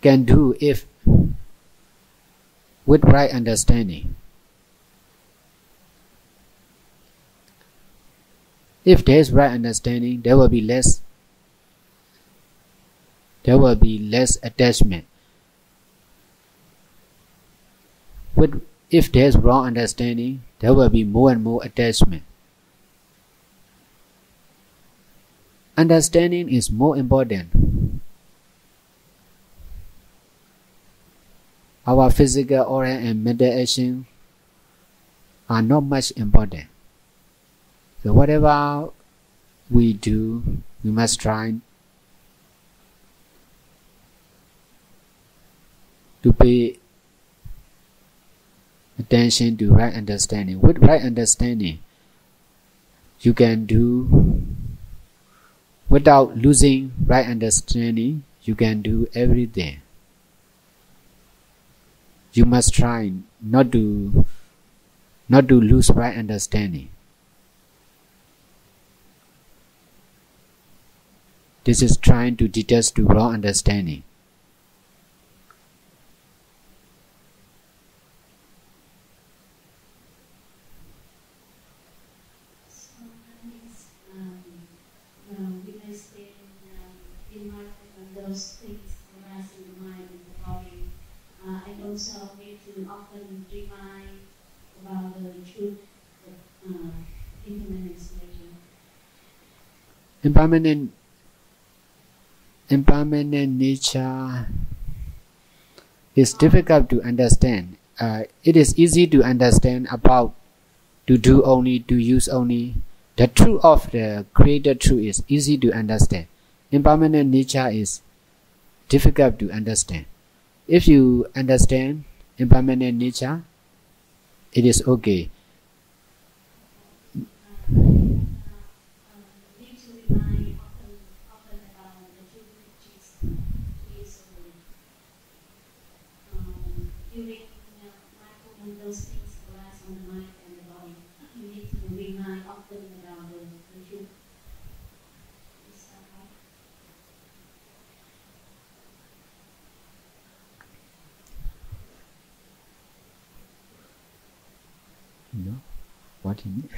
can do if with right understanding. If there is right understanding, there will be less attachment. If there is wrong understanding, there will be more and more attachment. Understanding is more important. Our physical, oral, and mental action are not much important. So whatever we do, we must try to pay attention to right understanding. With right understanding, you can do, without losing right understanding, you can do everything. You must try not to lose right understanding. This is trying to detach to wrong understanding. So that means we may stay in mind on those things arise in the mind and the body. And also need to often remind about the truth of impermanence nature. Impermanent nature is difficult to understand. It is easy to understand about to do only, to use only. The truth of the created truth is easy to understand. Impermanent nature is difficult to understand. If you understand impermanent nature, it is okay. Those things arise on the mind and the body. You need to remind often about the truth. Is that right? No? What in it?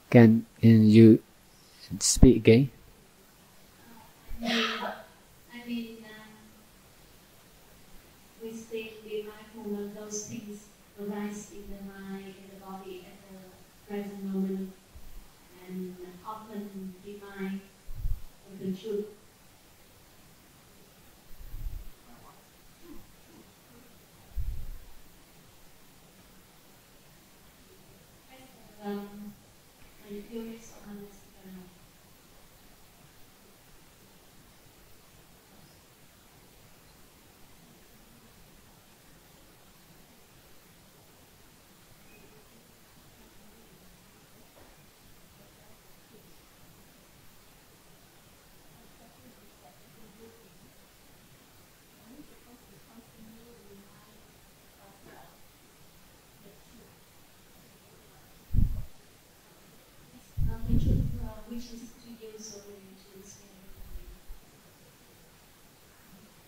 Can you speak again? I mean, we stay mindful when those things arise in the mind and the body at the present moment, and often remind of the truth. I'm curious on this.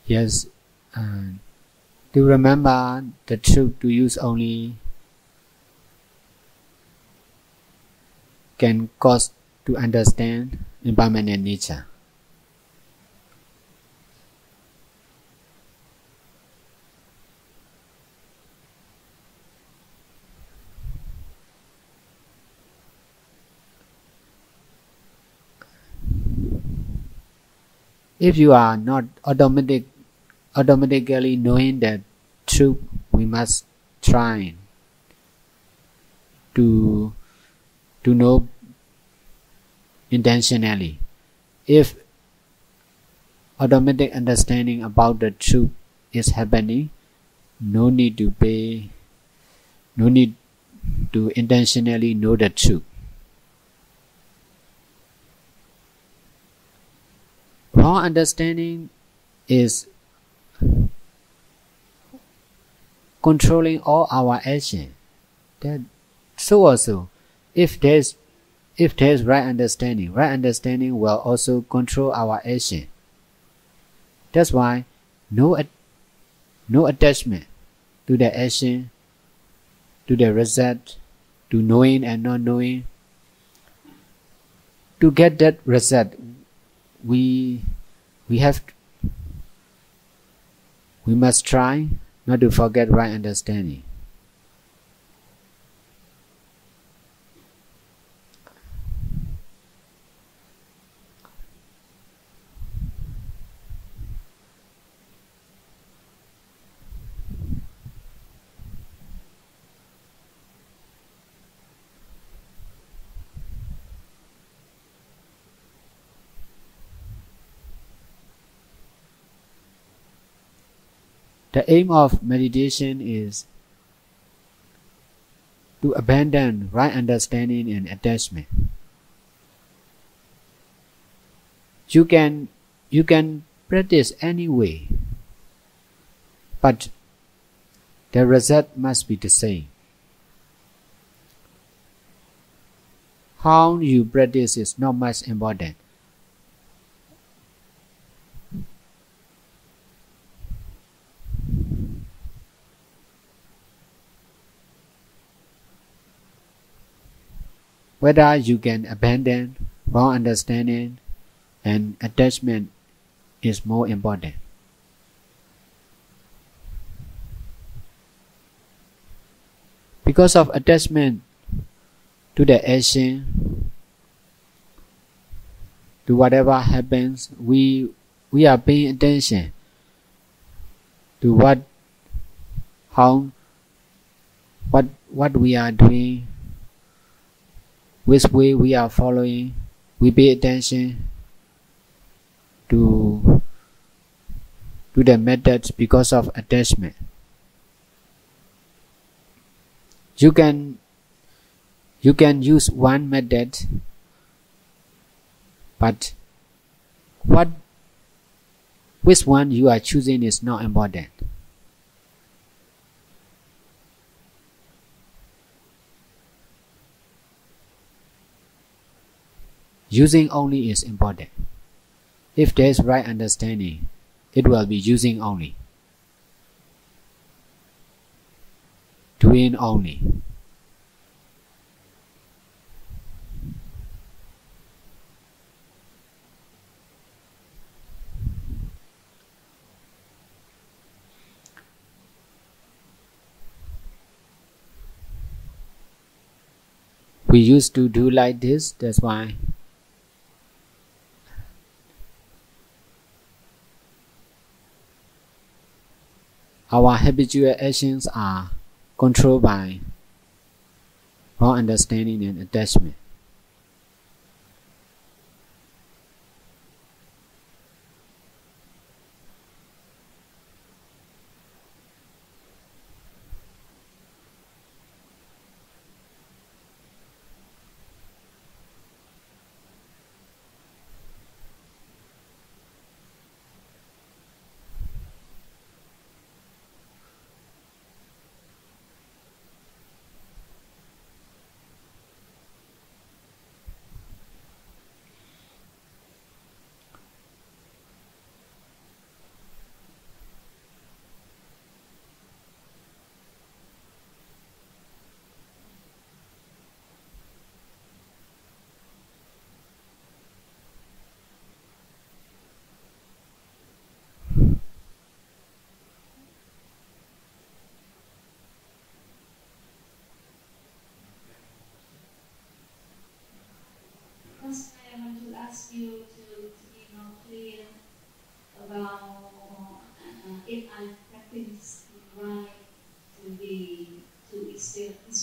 Yes, to remember the truth to use only can cause to understand impermanent nature. If you are not automatic automatically knowing that truth, we must try to know intentionally. If automatic understanding about the truth is happening, no need to intentionally know the truth. Wrong understanding is controlling all our action. That so also, if there's right understanding will also control our action. That's why no attachment to the action, to the result, to knowing and not knowing. To get that result, we must try not to forget right understanding. The aim of meditation is to abandon right understanding and attachment. You can practice anyway, but the result must be the same. How you practice is not much important. Whether you can abandon wrong understanding and attachment is more important. Because of attachment to the action, to whatever happens, we are paying attention to what we are doing, which way we are following. We pay attention to the methods because of attachment. You can use one method, but which one you are choosing is not important. Using only is important. If there is right understanding, it will be using only, doing only. We used to do like this, that's why our habitual actions are controlled by wrong understanding and attachment.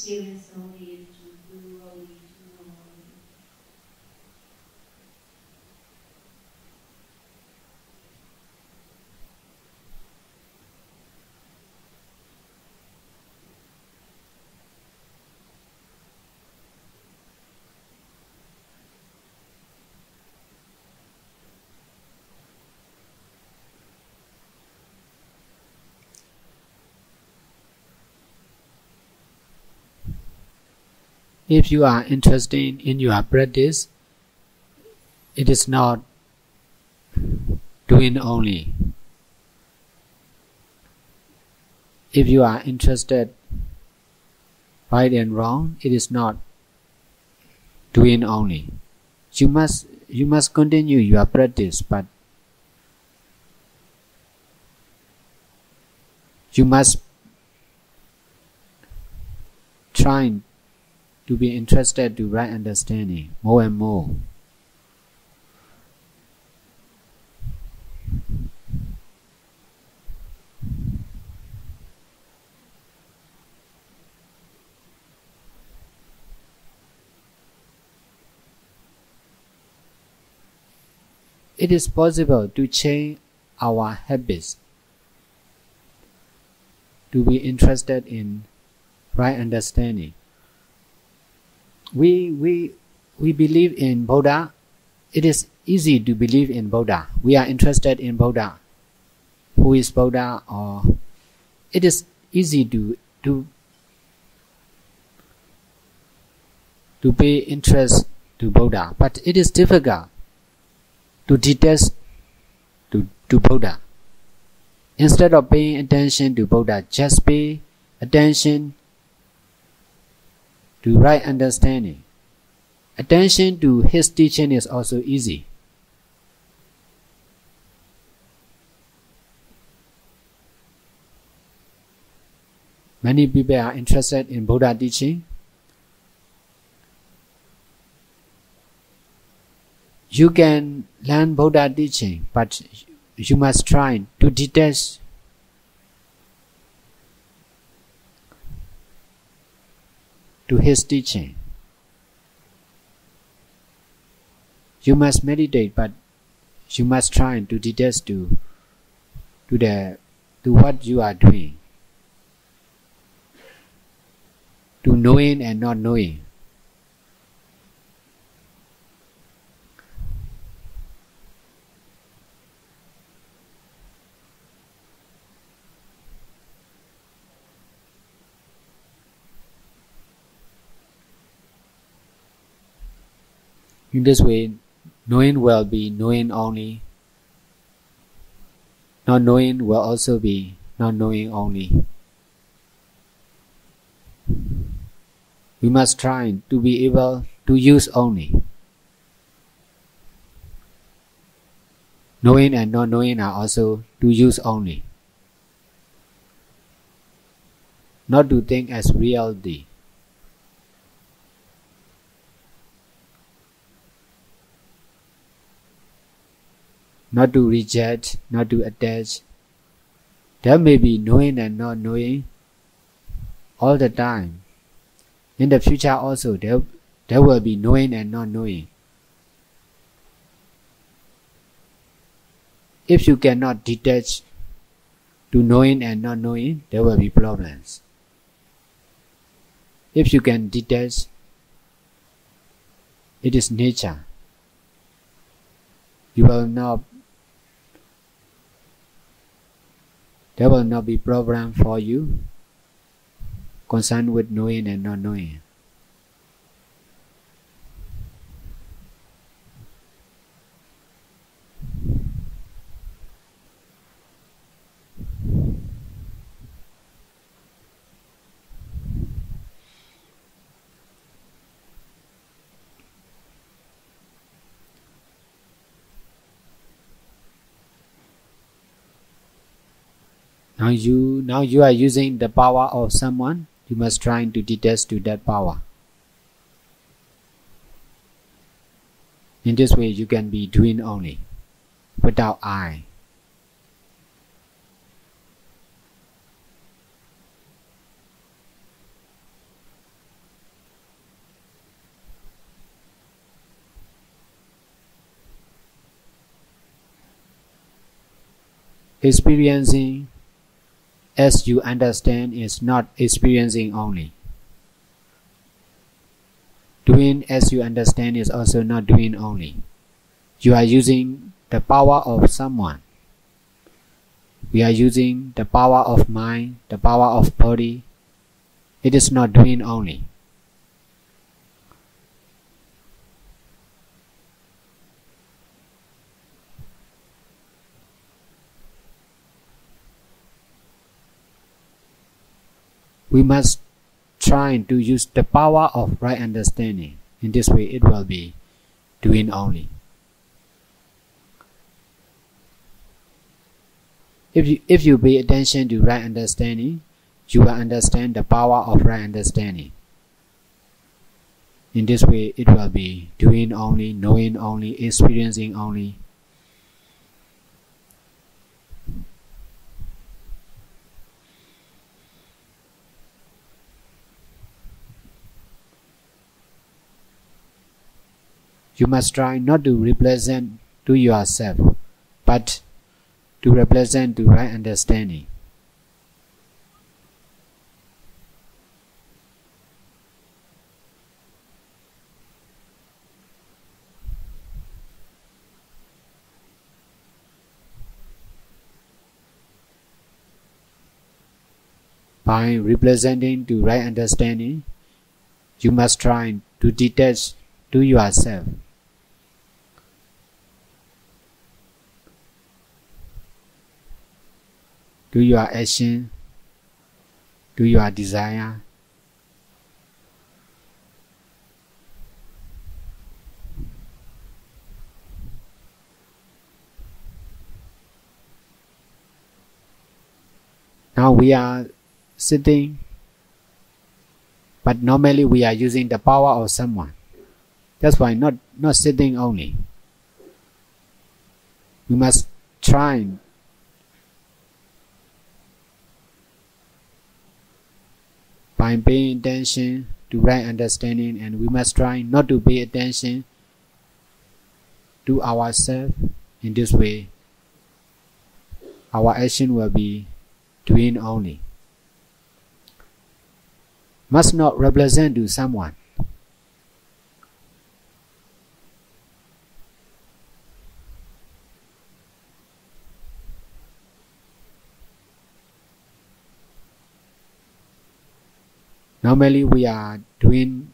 experience only, to do only, to know only. If you are interested in your practice, it is not doing only. If you are interested right and wrong, it is not doing only. You must continue your practice, but you must try to be interested to right understanding more and more. It is possible to change our habits to be interested in right understanding. We believe in Buddha. It is easy to believe in Buddha. We are interested in Buddha. Who is Buddha? Or it is easy to pay interest to Buddha, but it is difficult to detach to Buddha. Instead of paying attention to Buddha, just pay attention to right understanding. Attention to his teaching is also easy. Many people are interested in Buddha teaching. You can learn Buddha teaching, but you must try to detach to his teaching. You must meditate, but you must try to detach to what you are doing, to knowing and not knowing. In this way, knowing will be knowing only. Not knowing will also be not knowing only. We must try to be able to use only. Knowing and not knowing are also to use only. Not to think as reality. Not to reject, not to attach. There may be knowing and not knowing all the time. In the future also, there will be knowing and not knowing. If you cannot detach to knowing and not knowing, there will be problems. If you can detach, it is nature. There will not be problem for you concerned with knowing and not knowing. Now you are using the power of someone. You must try to detach to that power. In this way, you can be doing only, without I. experiencing as you understand is not experiencing only. Doing as you understand is also not doing only. You are using the power of someone. We are using the power of mind, the power of body. It is not doing only. We must try to use the power of right understanding. In this way, it will be doing only. If you pay attention to right understanding, you will understand the power of right understanding. In this way, it will be doing only, knowing only, experiencing only. You must try not to represent to yourself, but to represent the right understanding. By representing the right understanding, you must try to detach to yourself. To your action, to your desire. Now we are sitting, but normally we are using the power of someone. That's why not sitting only. We must try by paying attention to right understanding, and we must try not to pay attention to ourselves. In this way, our action will be doing only. Must not represent to someone. Normally we are doing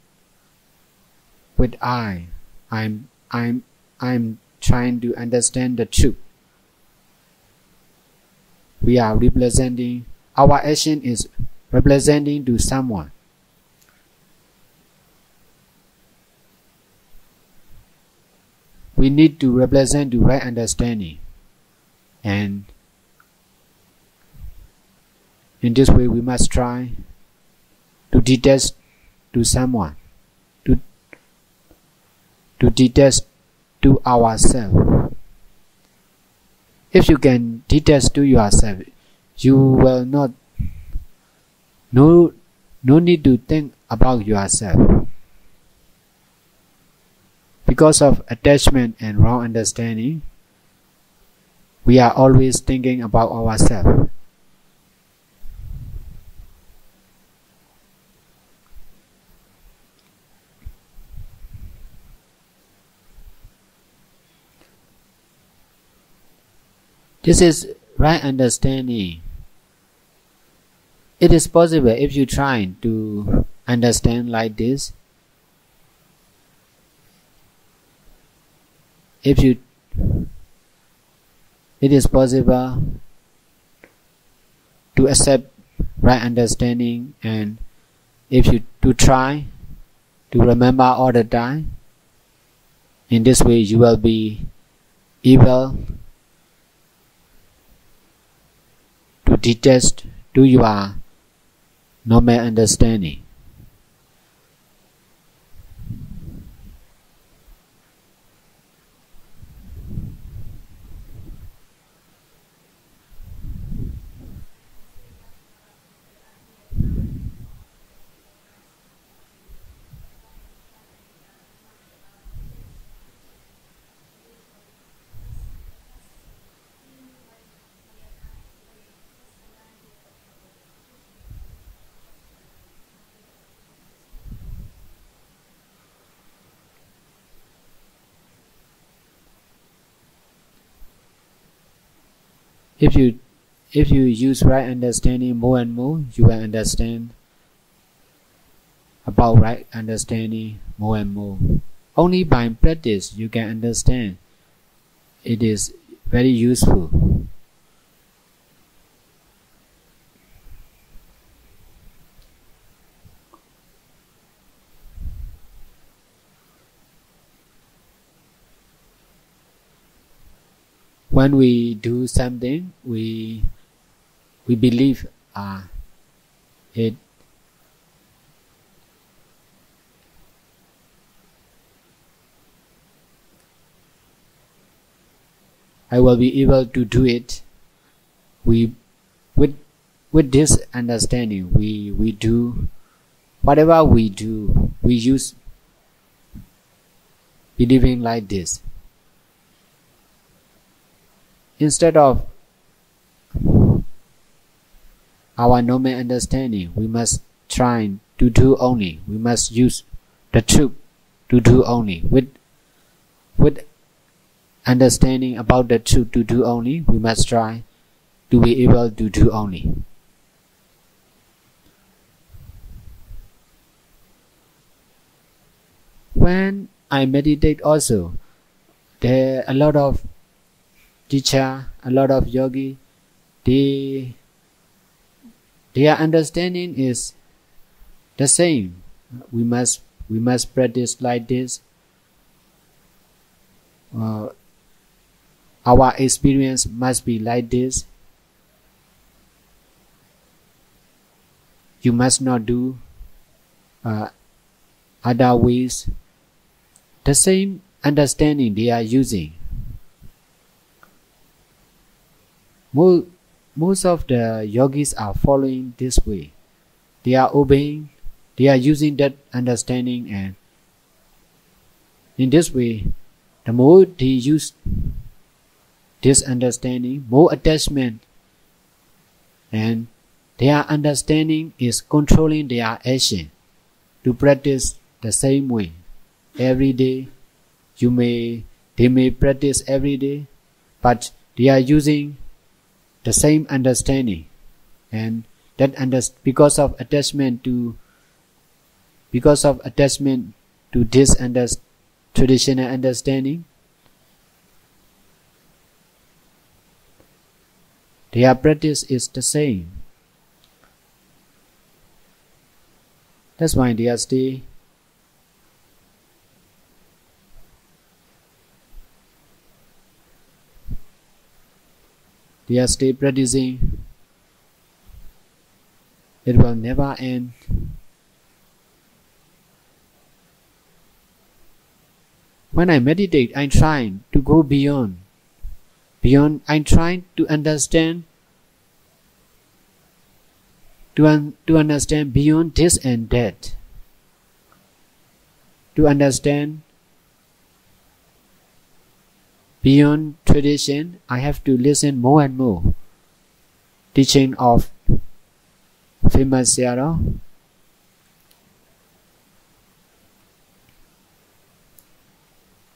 with I'm trying to understand the truth. We are representing, our action is representing to someone. We need to represent the right understanding, and in this way we must try to detach to someone, to detach to ourselves. If you can detach to yourself, you will not no need to think about yourself. Because of attachment and wrong understanding, we are always thinking about ourselves. This is right understanding. It is possible if you try to understand like this. It is possible to accept right understanding, and if you to try to remember all the time. In this way you will be able to detach to your normal understanding. If you use right understanding more and more, you will understand about right understanding more and more. Only by practice you can understand. It is very useful. When we do something, we believe it I will be able to do it. With this understanding, we do whatever we do. We use believing like this. Instead of our normal understanding, we must try to do only. We must use the truth to do only. With understanding about the truth to do only, we must try to be able to do only. When I meditate also, there are a lot of teacher, a lot of yogi, their understanding is the same. We must practice like this. Our experience must be like this. You must not do other ways. The same understanding they are using. Most of the yogis are following this way. They are obeying, they are using that understanding, and in this way, the more they use this understanding, more attachment, and their understanding is controlling their action to practice the same way. Every day, they may practice every day, but they are using the same understanding, and that because of attachment to this traditional understanding, their practice is the same. That's why they are stay practicing. It will never end. When I meditate, I'm trying to go beyond. I'm trying to understand. To understand beyond this and that. To understand beyond tradition, I have to listen more and more. Teaching of famous Sayadaw.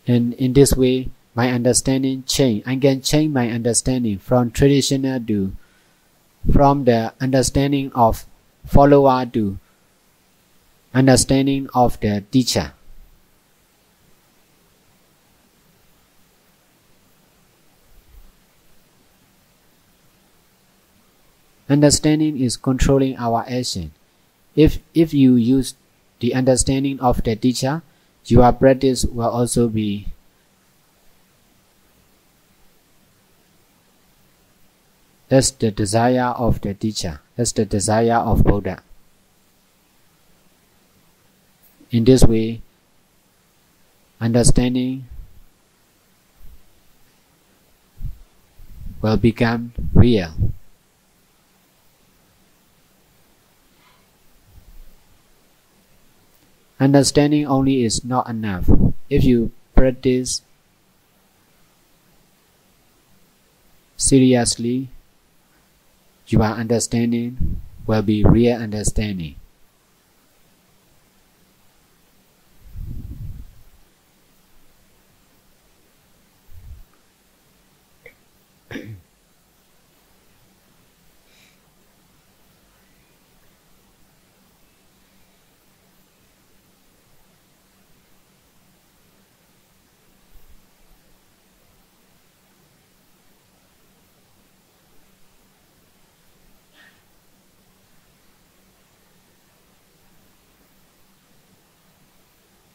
And in this way, my understanding change. I can change my understanding from traditional to from the understanding of follower to understanding of the teacher. Understanding is controlling our action. If you use the understanding of the teacher, your practice will also be that's the desire of the teacher. That's the desire of Buddha. In this way, understanding will become real. Understanding only is not enough. If you practice seriously, your understanding will be real understanding.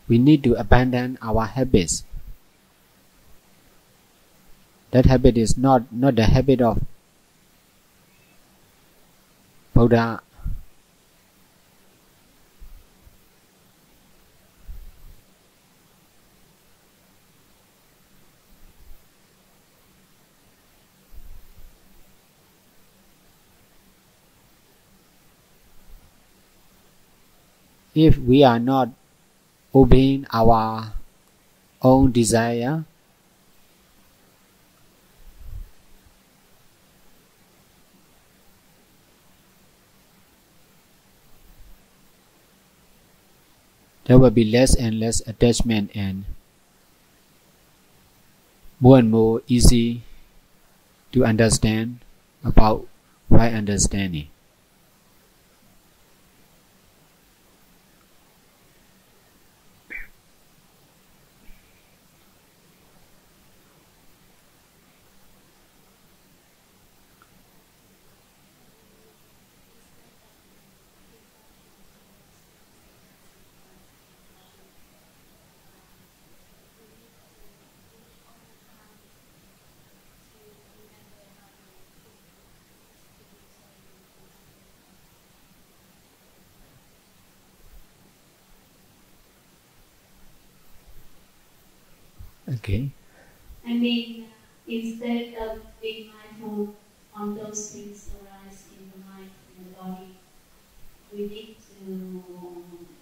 we need to abandon our habits. That habit is not the habit of Buddha. If we are not obeying our own desire, there will be less and less attachment and more easy to understand about right understanding. Okay. I mean, instead of being mindful on those things arise in the mind and the body, we need to,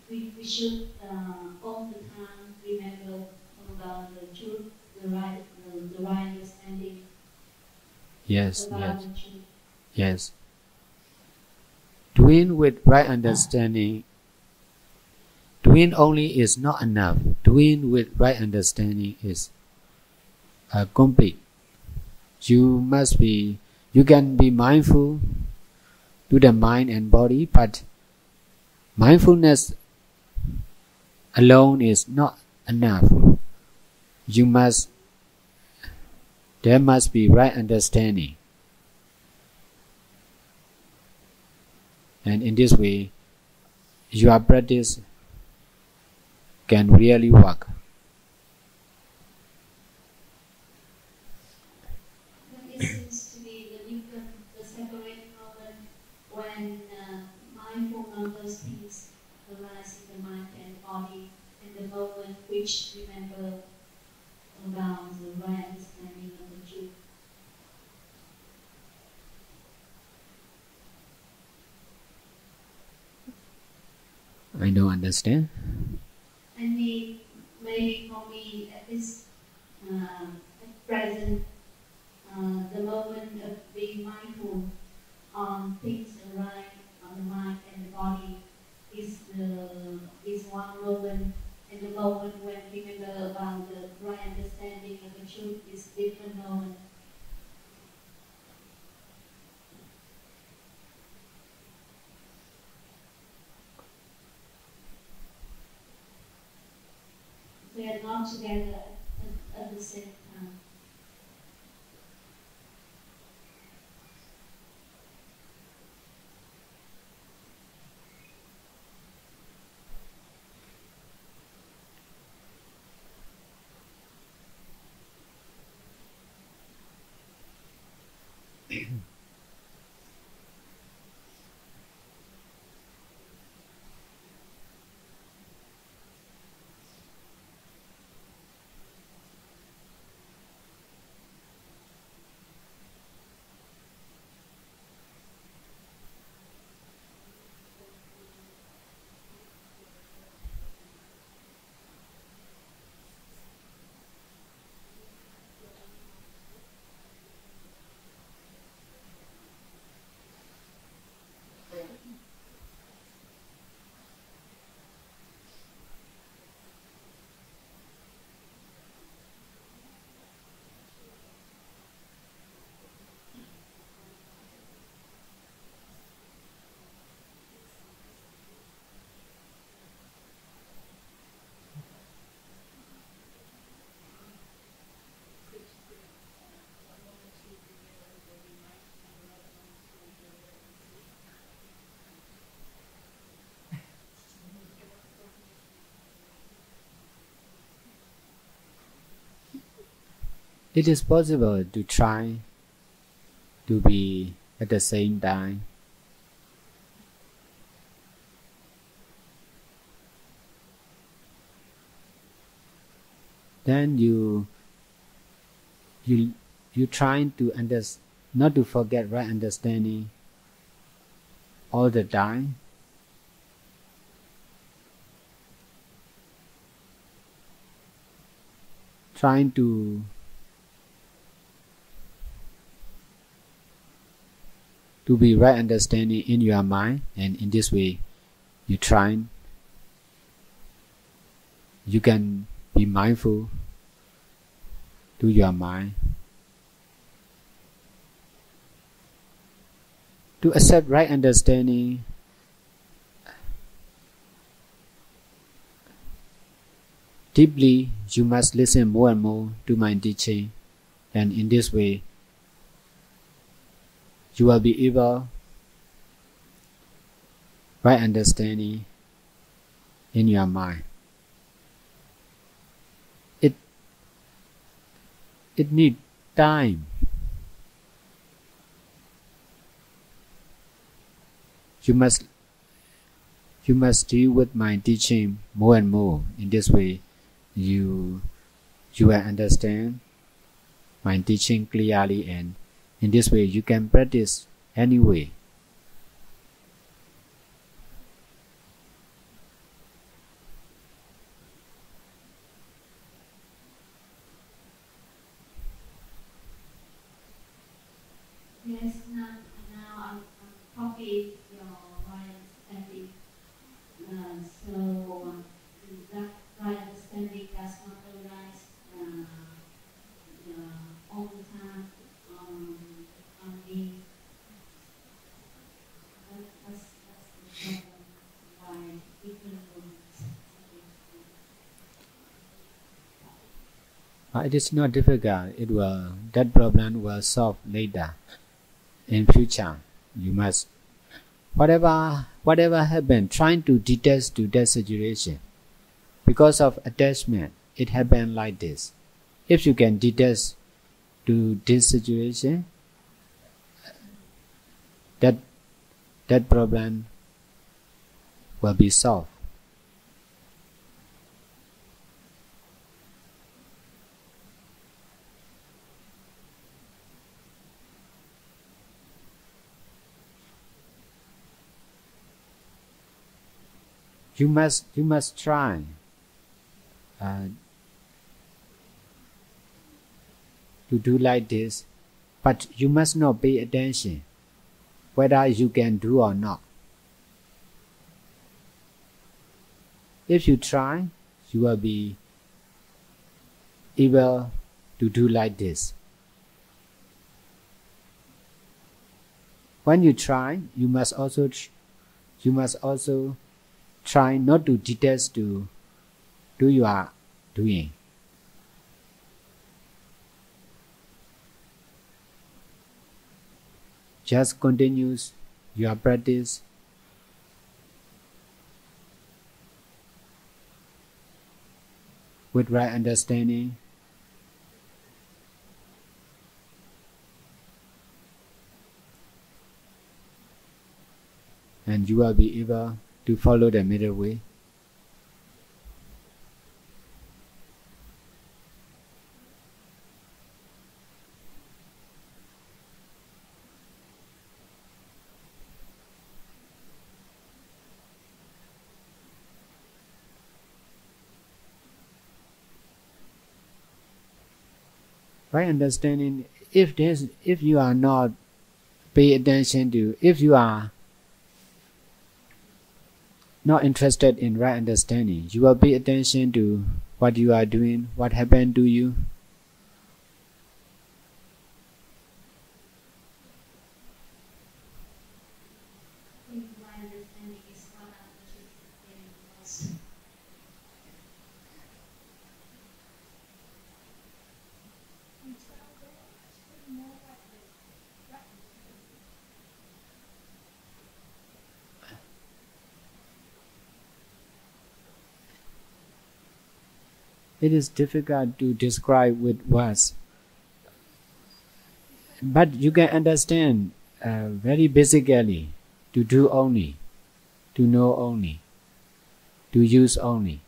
we should all the time remember about the truth, the right understanding. Yes, about yes, the truth. yes. Doing with right understanding, doing only is not enough. Doing with right understanding is complete. You can be mindful to the mind and body, but mindfulness alone is not enough. There must be right understanding. And in this way, your practice can really work. But it seems to be the separate moment when mindful on those things arise in the mind and body, and the moment which remember about the right understanding of the truth. I don't understand. I mean, maybe for me at this at present, the moment of being mindful on things arise on the mind and the body is one moment, and the moment when remember about the right understanding of the truth is different moment. They are not together at the same time. it is possible to try to be at the same time. Then you trying to not to forget right understanding all the time. Trying to be right understanding in your mind, and in this way you can be mindful to your mind. To accept right understanding, deeply you must listen more and more to my teaching, and in this way you will be able right understanding in your mind. It needs time. You must deal with my teaching more and more. In this way, you will understand my teaching clearly, and in this way you can practice anyway. Yes, now I'm copying your right understanding. So that right understanding does not arise all the time on me. That's the problem. Why different It is not difficult. That problem will solve later. In future, you must whatever happened, trying to detach to that situation. Because of attachment, it happened like this. If you can detach to this situation, that problem will be solved. You must try to do like this, but you must not pay attention whether you can do or not. If you try, you will be able to do like this. When you try, you must also try not to detach to your doing. Just continue your practice with right understanding. And you will be able to follow the middle way. Right understanding, if you are not pay attention to, if you are not interested in right understanding, you will pay attention to what you are doing, what happened to you. It is difficult to describe with words, but you can understand very basically to do only, to know only, to use only.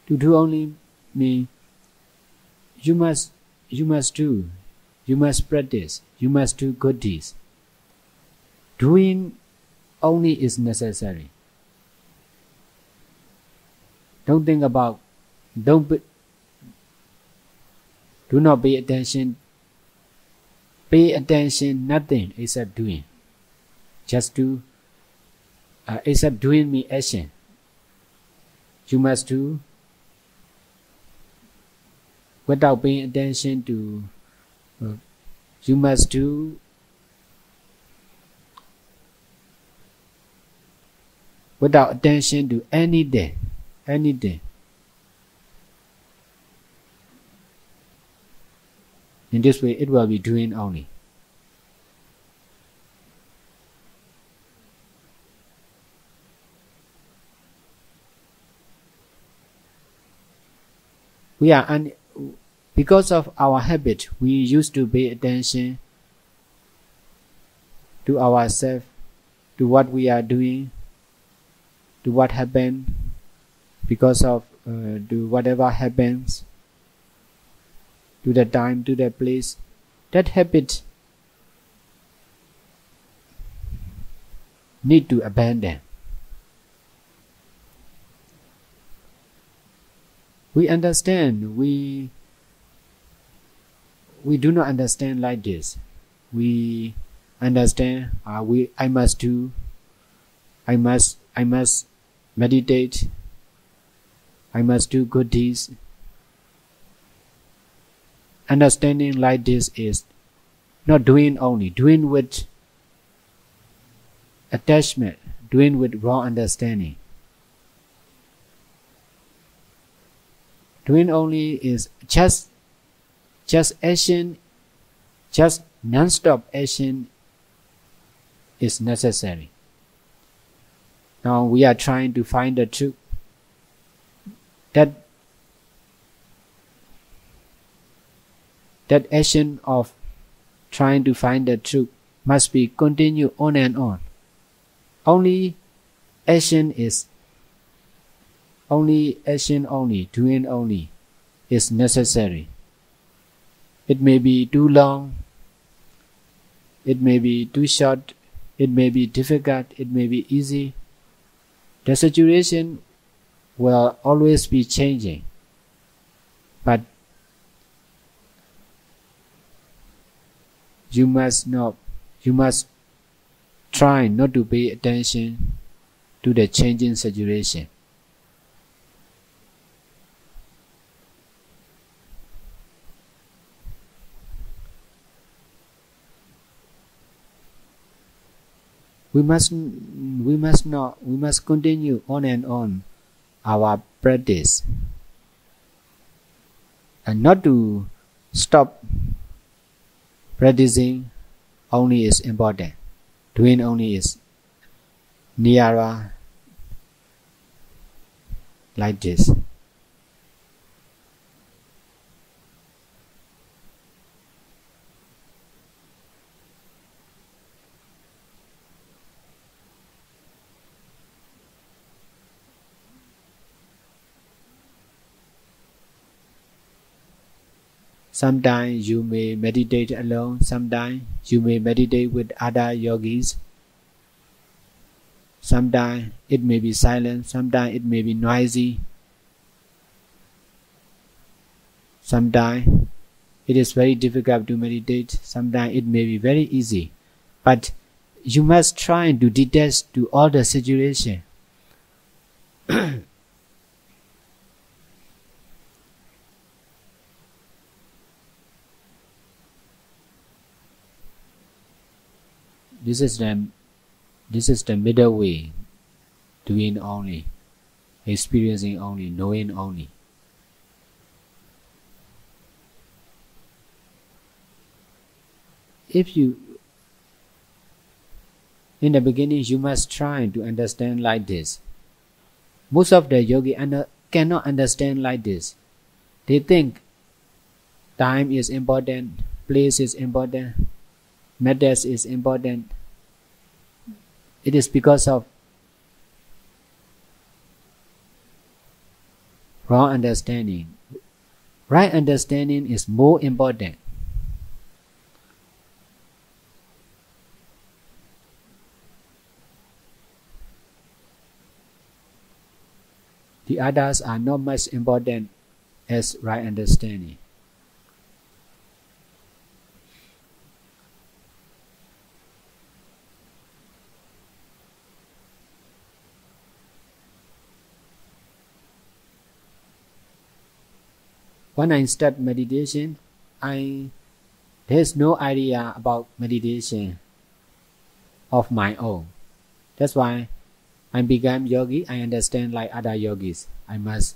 To do only means you must do, you must practice, you must do good deeds. Doing only is necessary. Don't think about, do not pay attention. Pay attention nothing except doing. Just do, except doing means action. You must do without paying attention to, you must do without attention to anything. In this way, it will be doing only. Because of our habit, we used to pay attention to ourselves, to what we are doing, to what happened, because of to whatever happens, to the time, to the place. That habit need to abandon. We understand, we do not understand like this. We understand, I must do, I must meditate, I must do good deeds. Understanding like this is not doing only, doing with attachment, doing with wrong understanding. Doing only is just action, just non-stop action is necessary. Now we are trying to find the truth. That action of trying to find the truth must be continued on and on. Only action, doing only is necessary. It may be too long, it may be too short, it may be difficult, it may be easy. The situation will always be changing, but you must try not to pay attention to the changing situation. We must continue on and on our practice, and not to stop practicing only is important. Doing only is nearer, like this. Sometimes you may meditate alone, sometimes you may meditate with other yogis. Sometimes it may be silent, sometimes it may be noisy. Sometimes it is very difficult to meditate, sometimes it may be very easy. But you must try to detach to all the situation. This is the middle way, doing only, experiencing only, knowing only. In the beginning, you must try to understand like this. Most of the yogis cannot understand like this. They think Time is important, place is important, methods is important. It is because of wrong understanding. Right understanding is more important. The others are not much important as right understanding. When I start meditation, there's no idea about meditation of my own. That's why I became yogi. I understand like other yogis. I must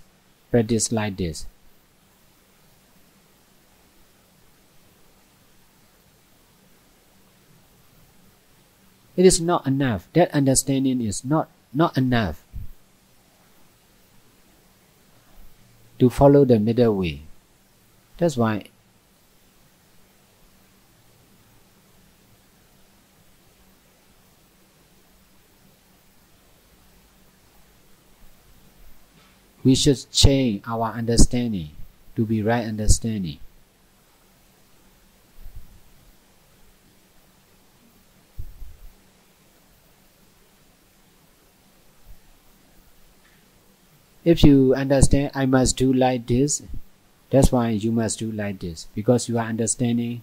practice like this. It is not enough. That understanding is not enough to follow the middle way. That's why we should change our understanding to be right understanding. If you understand, I must do like this, that's why you must do like this, because your understanding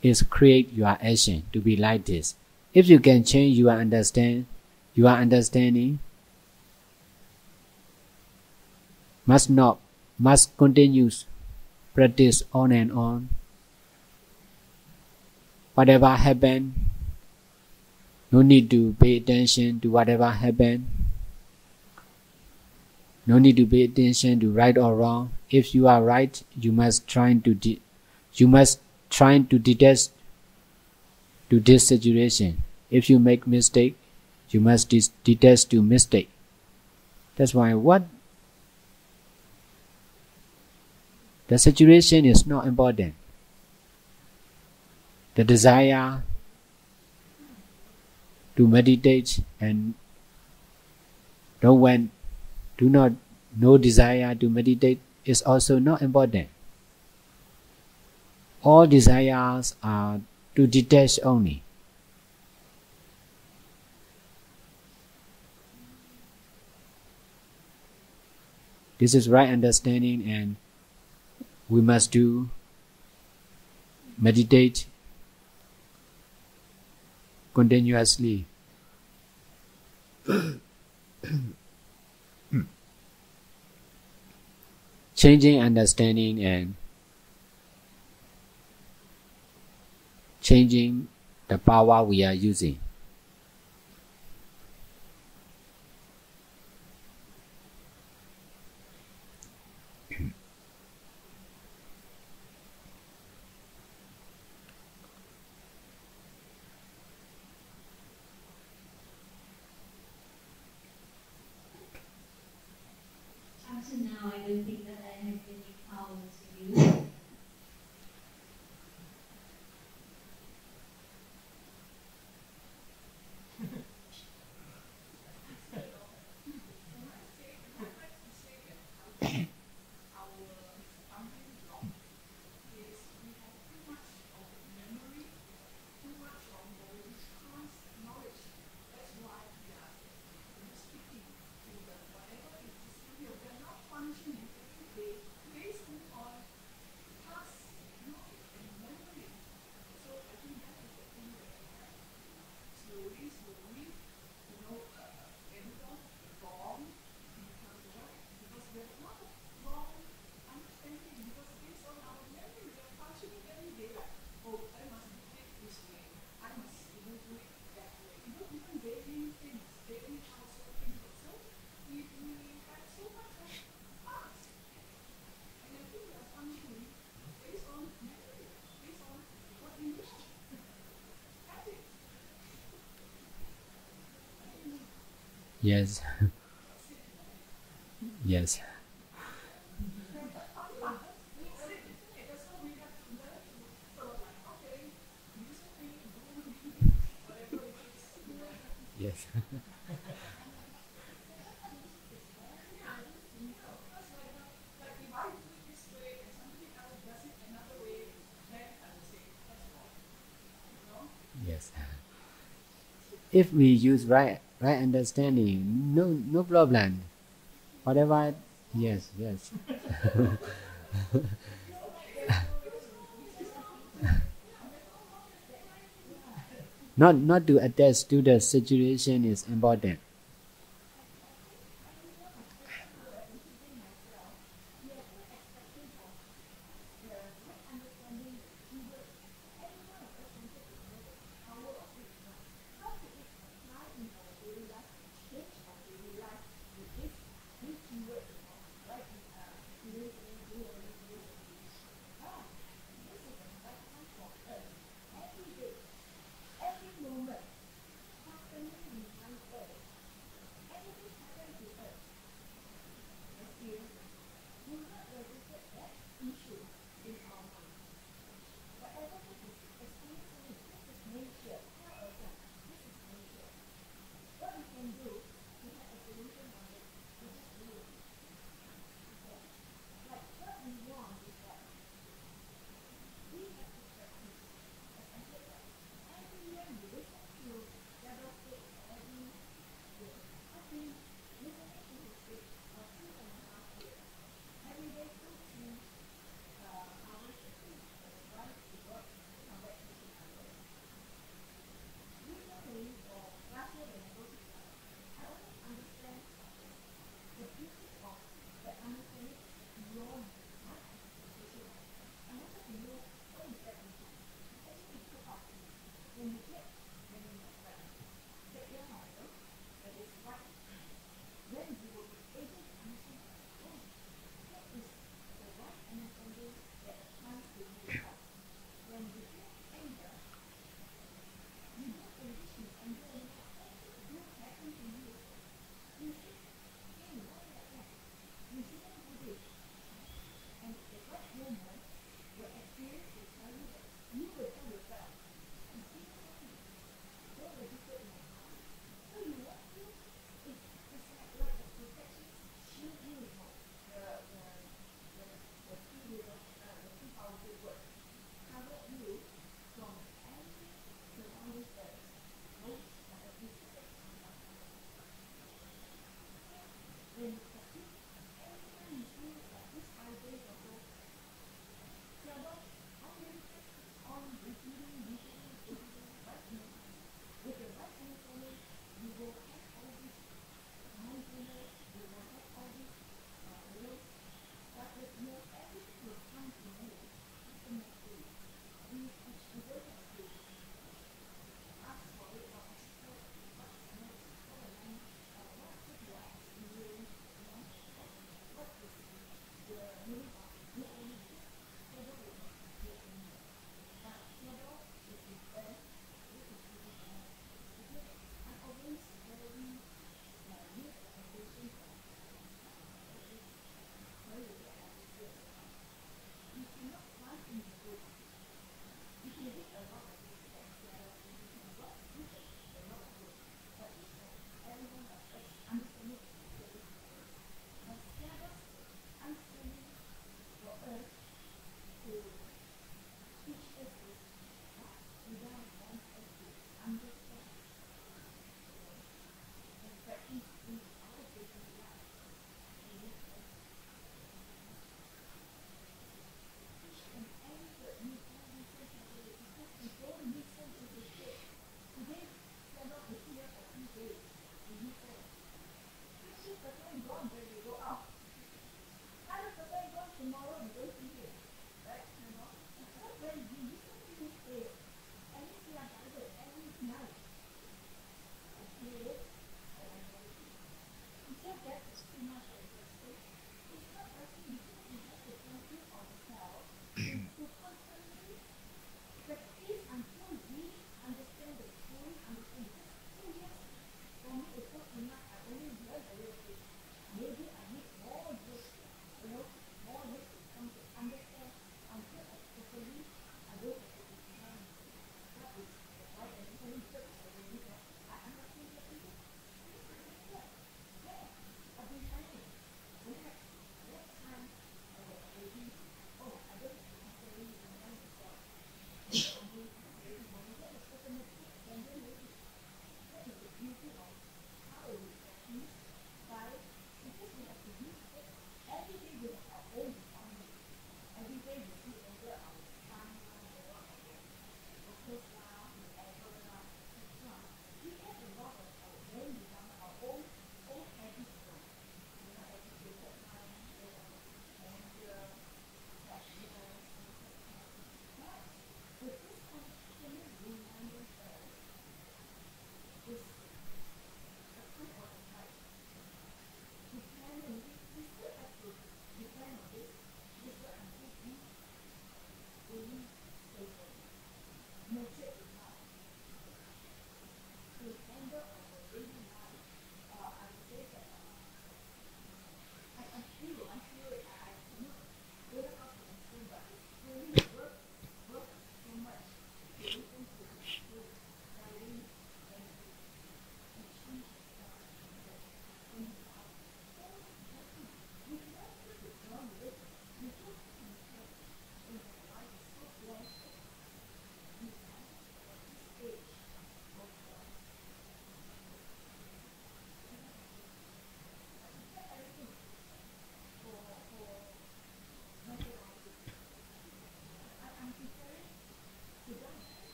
is create your action to be like this. If you can change your understanding must continue practice on and on. Whatever happen, no need to pay attention to whatever happen. No need to pay attention to right or wrong. If you are right, you must try to detach to this situation. If you make mistake, you must detach to mistake. That's why the situation is not important. The desire to meditate and no desire to meditate is also not important. All desires are to detach only. This is right understanding, and we must do meditate continuously. Changing understanding and changing the power we are using. Up to now, I don't think that I have any power to use. Yes. Yes. Yes. Yes. If we use right understanding, no problem. Whatever, yes. Not to attach to the situation is important.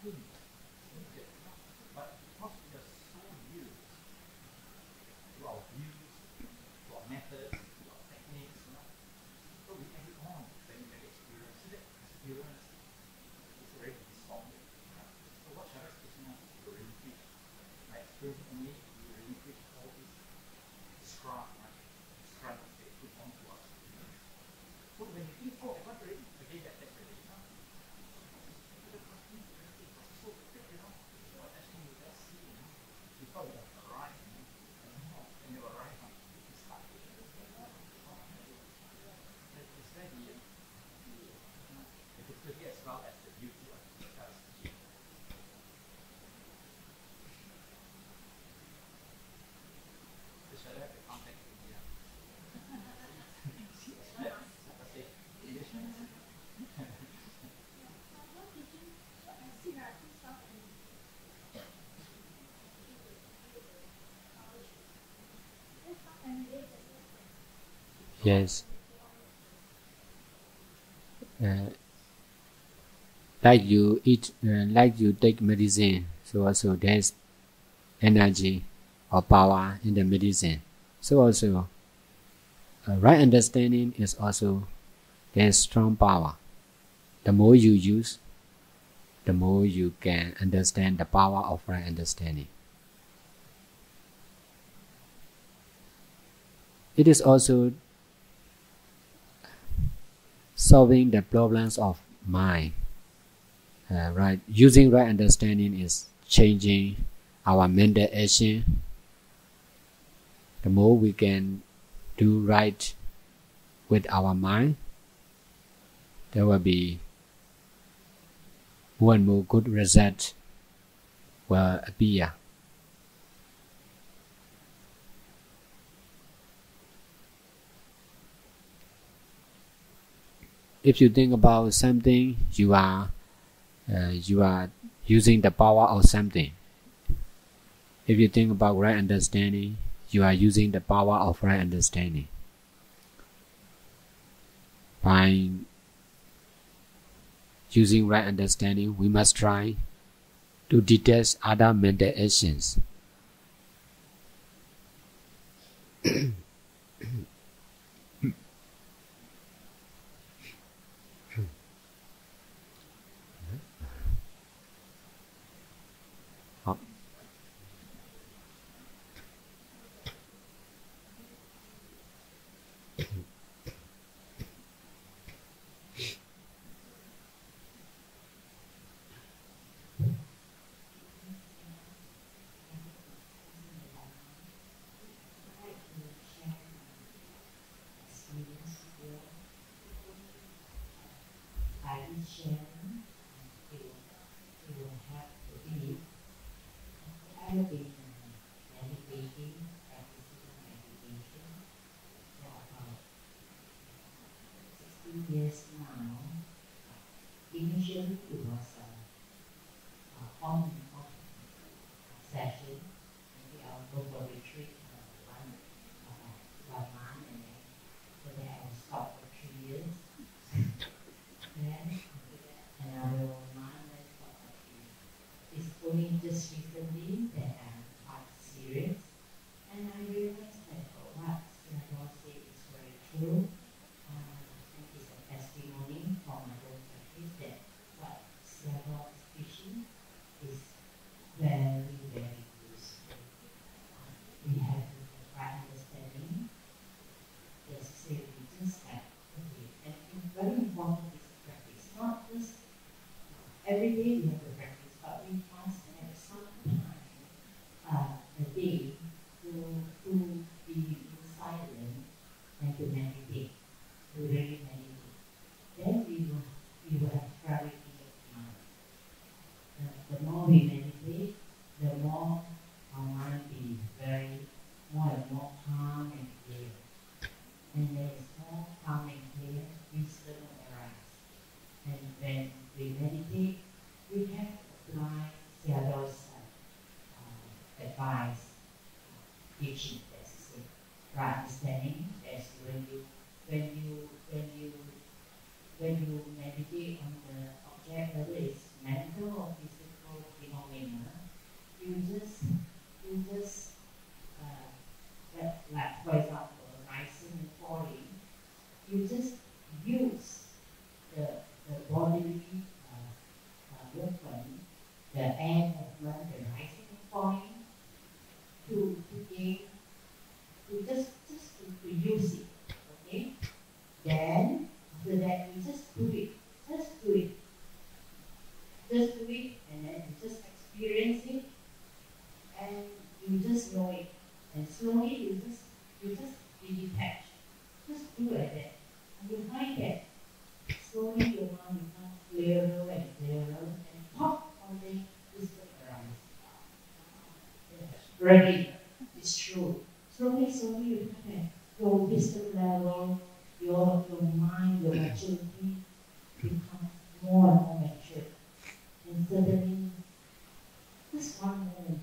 But because we are so used to our views, to our methods, to our techniques, so we carry on the experience. So that experience is already distorted. So what Shara is teaching us is to relinquish. By experiencing only, we relinquish all these scrap, scrap that they put onto us. So when you think, oh, I got ready, again, that's ready now. So quick, what actually you just see, you thought you have arrived, and when you arrive, you start. It's very the difficulty as well as the beauty of the Shara's teaching. The Shara have the contact with you. Yes. Like you eat, like you take medicine, so also there's energy or power in the medicine. So also, right understanding is also there's strong power. The more you use, the more you can understand the power of right understanding. It is also solving the problems of mind. Right, using right understanding is changing our mental action. The more we can do right with our mind, there will be more and more good results will appear. If you think about something, you are using the power of something. If you think about right understanding, you are using the power of right understanding. By using right understanding, we must try to detect other mental actions. Years now, initially it was on and off session, maybe I'll go for retreat one month and then I will stop for 3 years. Then another 1 month, then stop for 3 years. It's only just recently that I'm quite serious, and I realized that what Sayadaw said is very true. It's a testimony for my own practice that what Sayadaw is teaching is very, very useful. We have the right understanding. As I say, we just have to do it. And it's very important is practice. Not just every day we have to practice, but we must have some time a day to be silent and to meditate, to really meditate. Then we will have clarity of mind. The more we meditate, the more our mind be very more and more calm and clear. And there is more calm and clear, wisdom will arise. And when we meditate, we have to apply Sayadaw's advice, teaching, that's it. Right understanding, that's when you meditate on the object, whether it's mental or physical, the end movement, the rising point, to gain, to just to use it, okay? Then after that you just do it, and then you just experience it, and you just know it, and slowly you just be detached. Just do like that, and you find that slowly your mind becomes clearer and clearer, and thought only wisdom arises. Really, it's true. Slowly you find that your wisdom level, your mind, your maturity becomes more and more mature. And suddenly, just one moment,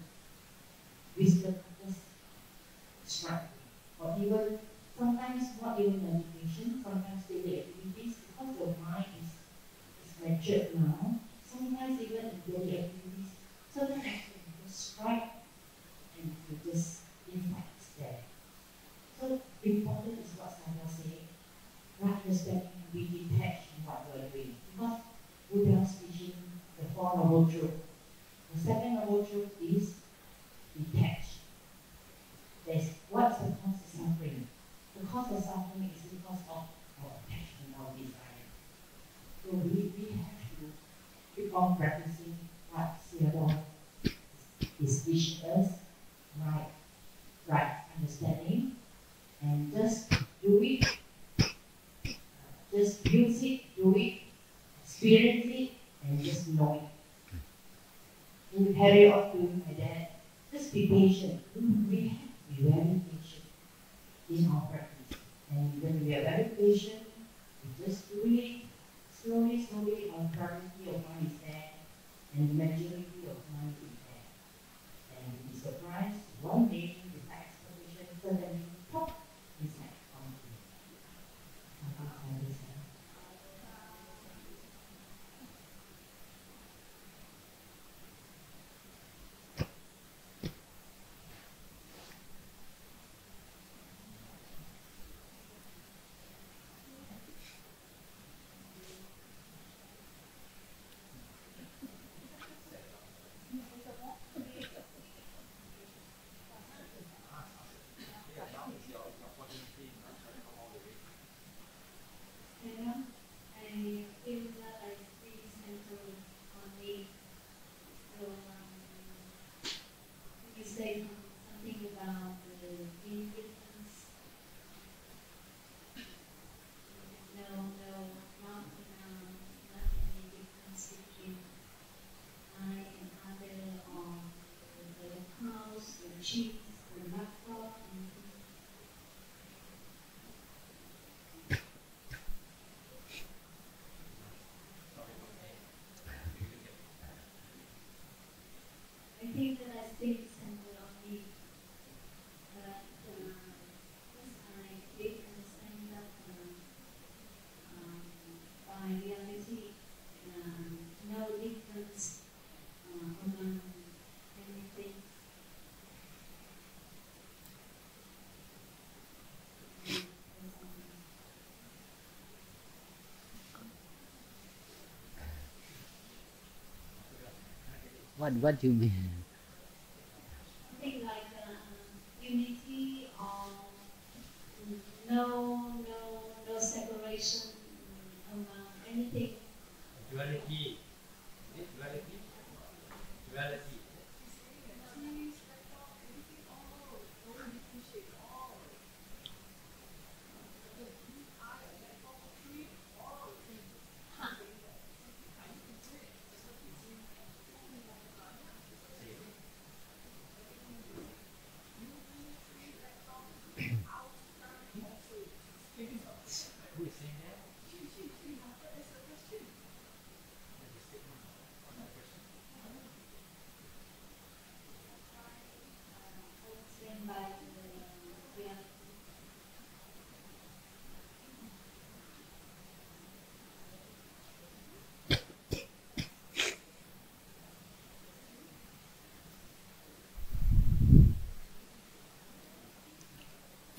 wisdom just strikes. Or even sometimes not even meditation, sometimes daily activities, because your mind is matured now. Sometimes even in daily activities, certain actions just strike and you just insight is there. So important is what Sayadaw said, right understanding and be detached from what you are doing. Because Buddha's teaching the Four Noble Truths. The second Noble Truth is detached. There's what's the cause of suffering? The cause of suffering is because of our attachment, our desire. So we have to keep on practicing what Sayadaw is teaching us, right understanding, and just do it, just use it, do it, experience it, and just know it. And you carry on doing like that. Just be patient. We have to be very patient in our practice. And when we are very patient, we just do it slowly, our clarity of mind is there, and the maturity of mind is there. And you'll be surprised, one day, without explanation, suddenly, pop, insight comes in. What do you mean? Something like unity or no separation among anything. Duality.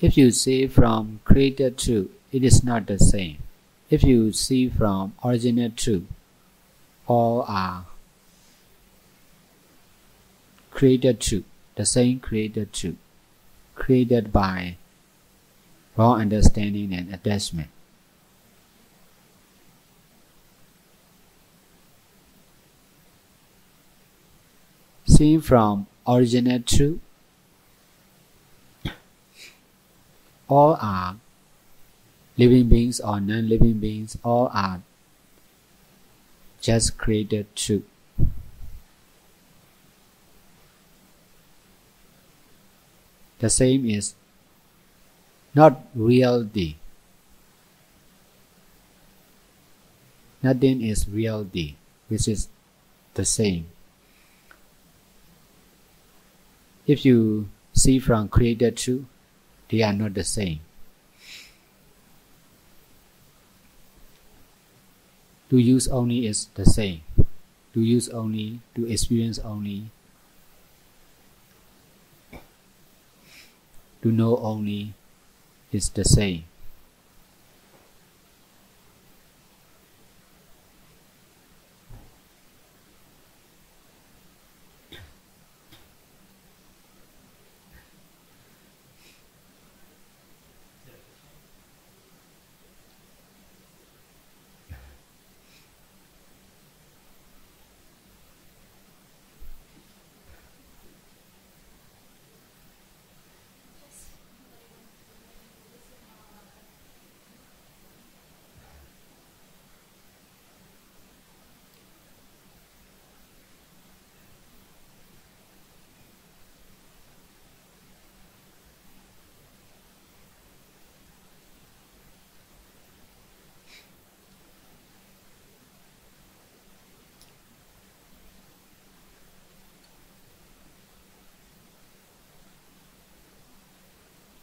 If you see from created truth, it is not the same. If you see from original truth, all are created truth, the same created truth, created by wrong understanding and attachment. Seen from original truth, all are living beings or non-living beings, all are just created truth. The same is not reality. Nothing is reality, which is the same. If you see from created truth, they are not the same. To use only is the same. To use only, to experience only, to know only is the same.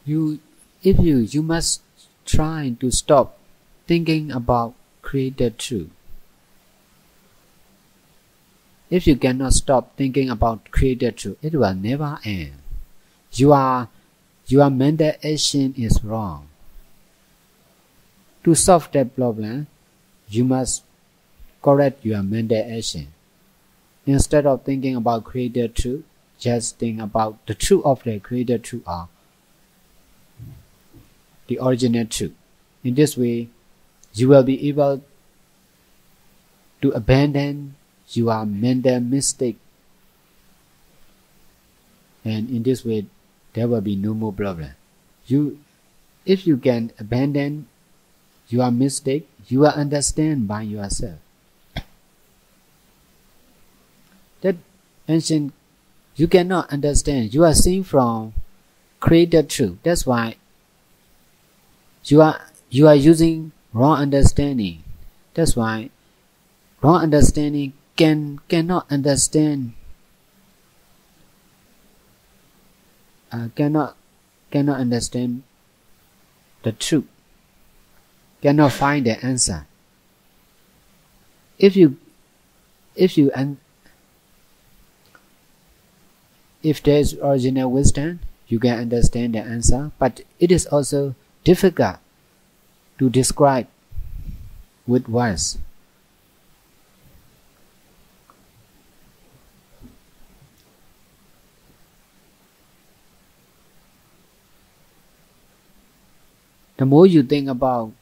You must try to stop thinking about created truth. If you cannot stop thinking about created truth, it will never end. Your mental action is wrong. To solve that problem, you must correct your mental action. Instead of thinking about created truth, just think about the truth of the created truth or the original truth. In this way, you will be able to abandon your mental mistake, and in this way, there will be no more problem. If you can abandon your mistake, you will understand by yourself. That ancient, you cannot understand. You are seeing from created truth. That's why you are using wrong understanding. That's why wrong understanding cannot understand. Cannot understand the truth. Cannot find the answer. If there is original wisdom, you can understand the answer. But it is also difficult to describe with words. The more you think about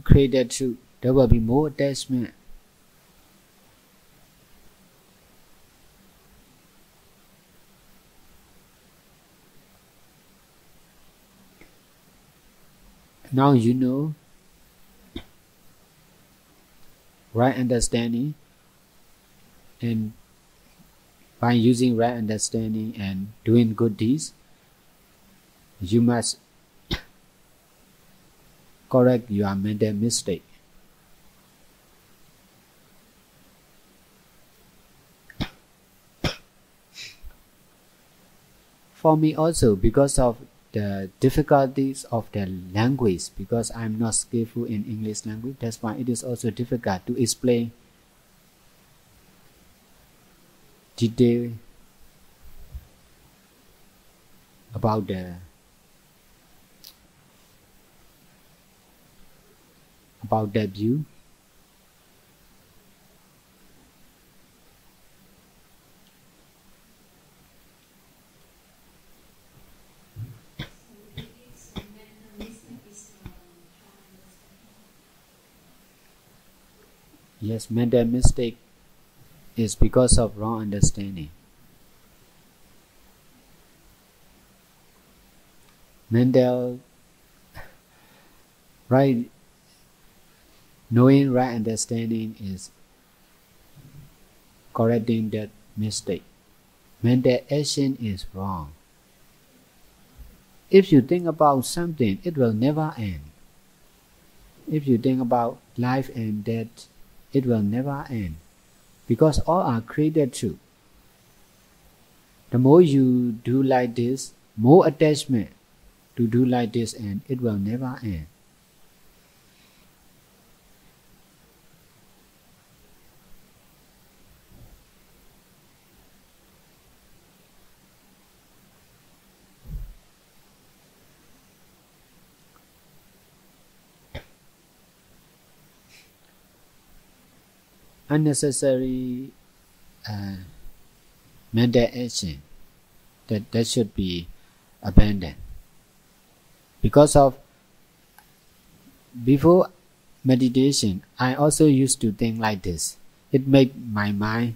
created truth, there will be more attachment. Now you know right understanding, and by using right understanding and doing good deeds, you must correct your mental mistake. For me also, because of the difficulties of the language, because I'm not skillful in English language, that's why it is also difficult to explain detail about the view. Yes, mental mistake is because of wrong understanding. Mental right, knowing right understanding is correcting that mistake. Mental action is wrong. If you think about something, it will never end. If you think about life and death, it will never end. Because all are created true. The more you do like this, more attachment to do like this, and it will never end. Unnecessary mental action that should be abandoned. Because of before meditation, I also used to think like this. It made my mind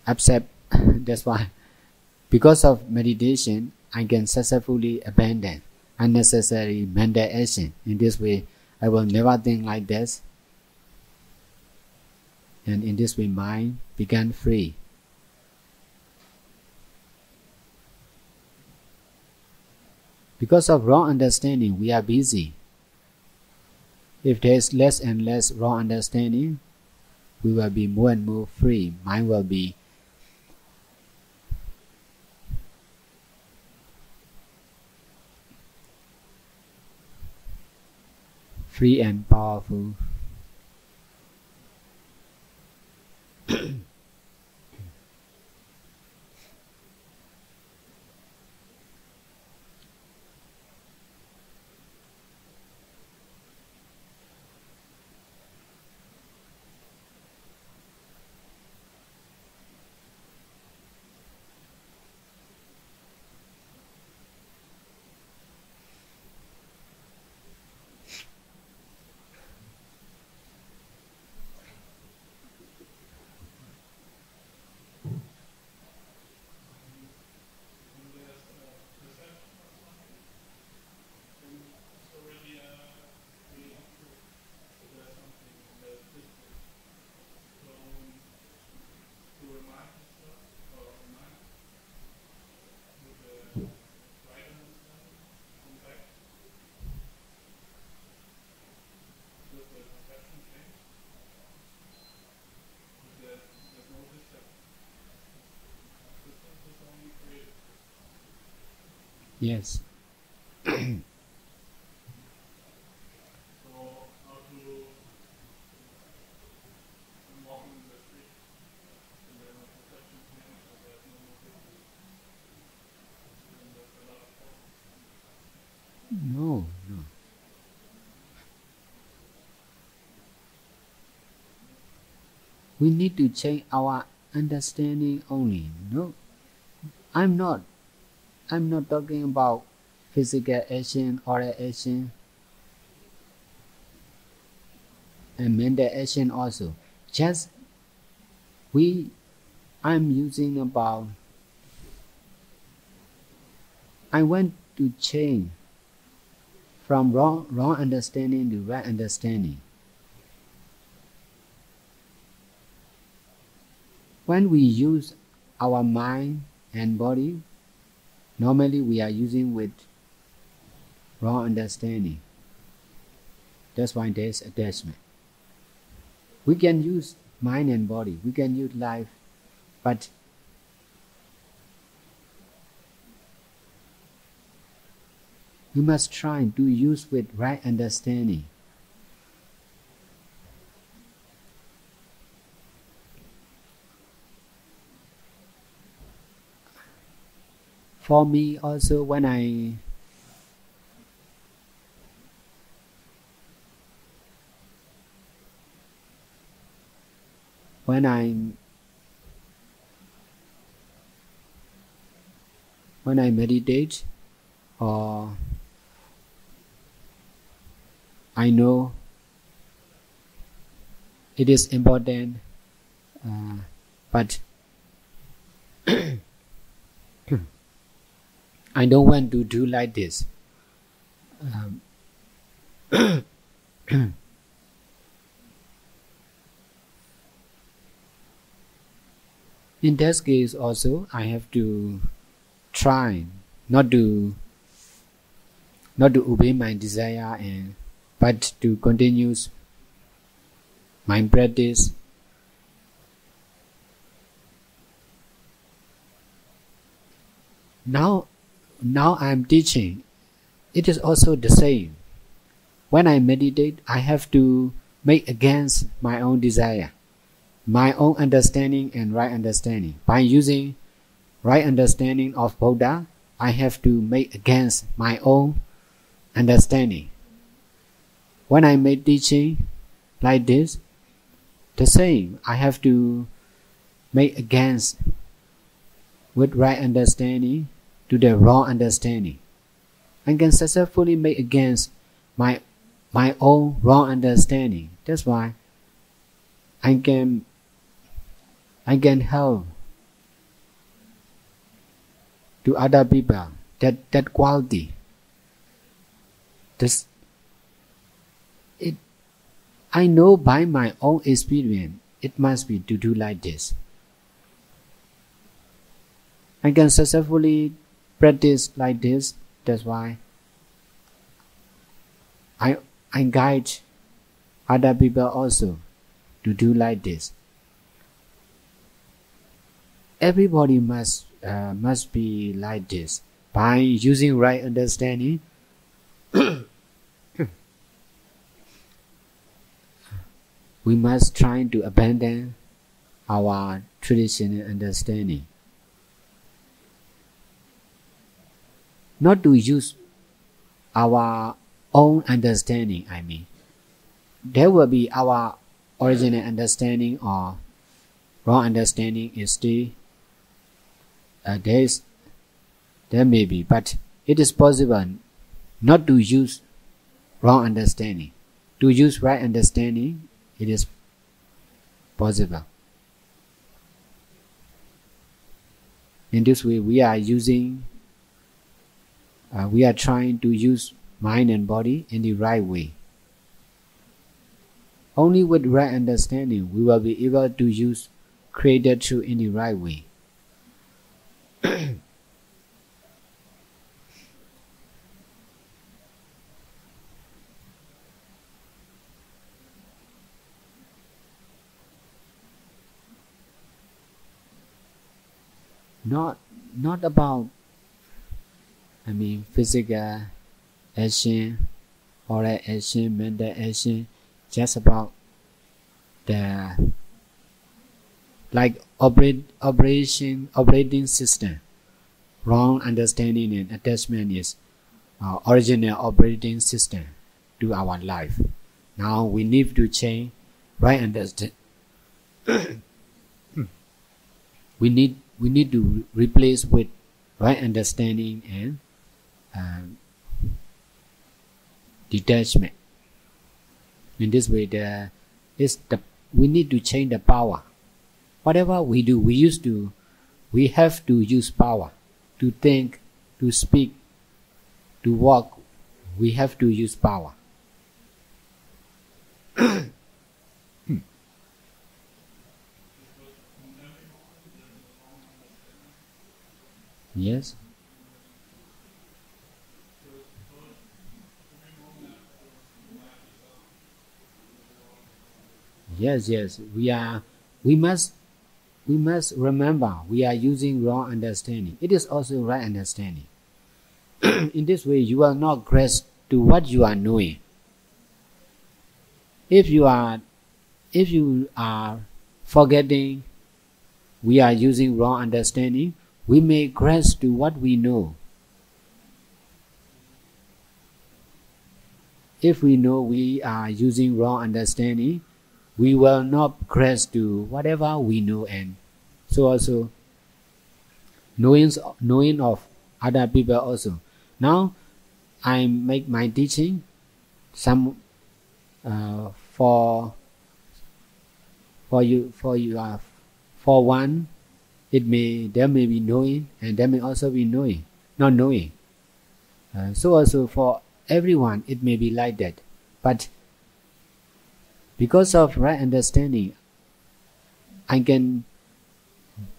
upset. That's why, because of meditation, I can successfully abandon unnecessary mental action. In this way, I will never think like this. And in this way, mind began free. Because of wrong understanding, we are busy. If there is less and less wrong understanding, we will be more and more free. Mind will be free and powerful. Yes. No. We need to change our understanding only. No, I'm not talking about physical action, oral action, and mental action also. Just I'm using about. I want to change from wrong understanding to right understanding. When we use our mind and body, normally we are using with wrong understanding. That's why there is attachment. We can use mind and body, we can use life, but we must try to use with right understanding. For me also, when I'm when I meditate, or I know it is important, but I don't want to do like this. In that case also, I have to try not to obey my desire, but to continue my practice. Now I am teaching. It is also the same. When I meditate, I have to make against my own desire, my own understanding and right understanding. By using right understanding of Buddha, I have to make against my own understanding. When I make teaching like this, the same, I have to make against with right understanding to the wrong understanding. I can successfully make against my own wrong understanding. That's why I can help to other people that quality. I know by my own experience it must be to do like this. I can successfully practice like this. That's why I guide other people also to do like this. Everybody must be like this. By using right understanding, we must try to abandon our traditional understanding. Not to use our own understanding, I mean. There will be our original understanding or wrong understanding is still there may be, but it is possible not to use wrong understanding. To use right understanding, it is possible. In this way, we are trying to use mind and body in the right way. Only with right understanding, we will be able to use created truth in the right way. Not about, physical action, oral action, mental action, just about the operating system. Wrong understanding and attachment is our original operating system to our life. Now we need to change right understanding. we need to replace with right understanding and detachment. In this way, we need to change the power. Whatever we do, we have to use power to think, to speak, to walk. We have to use power. Yes. Yes. We must remember we are using wrong understanding. It is also right understanding. In this way, you will not grasp to what you are knowing. If you are forgetting we are using wrong understanding, we may grasp to what we know. If we know we are using wrong understanding, we will not grasp to whatever we know, and so also knowing of other people also. Now I make my teaching for For one, there may be knowing, and there may also be knowing, not knowing. So also for everyone, it may be like that. But because of right understanding, I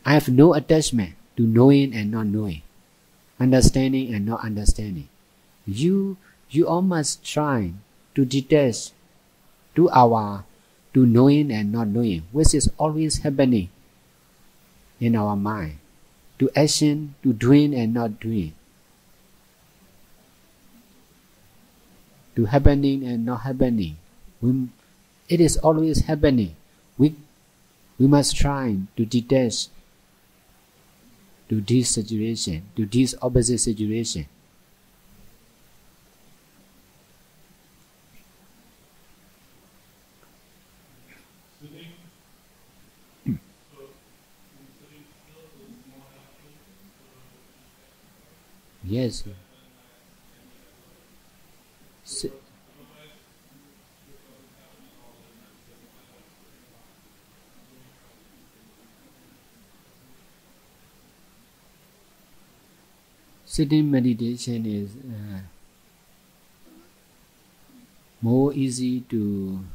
have no attachment to knowing and not knowing, understanding and not understanding. You all must try to detach to knowing and not knowing, which is always happening in our mind, to action, to doing and not doing, to happening and not happening. It is always happening. We must try to detach to this situation, to this opposite situation. Yes. Sitting meditation is more easy to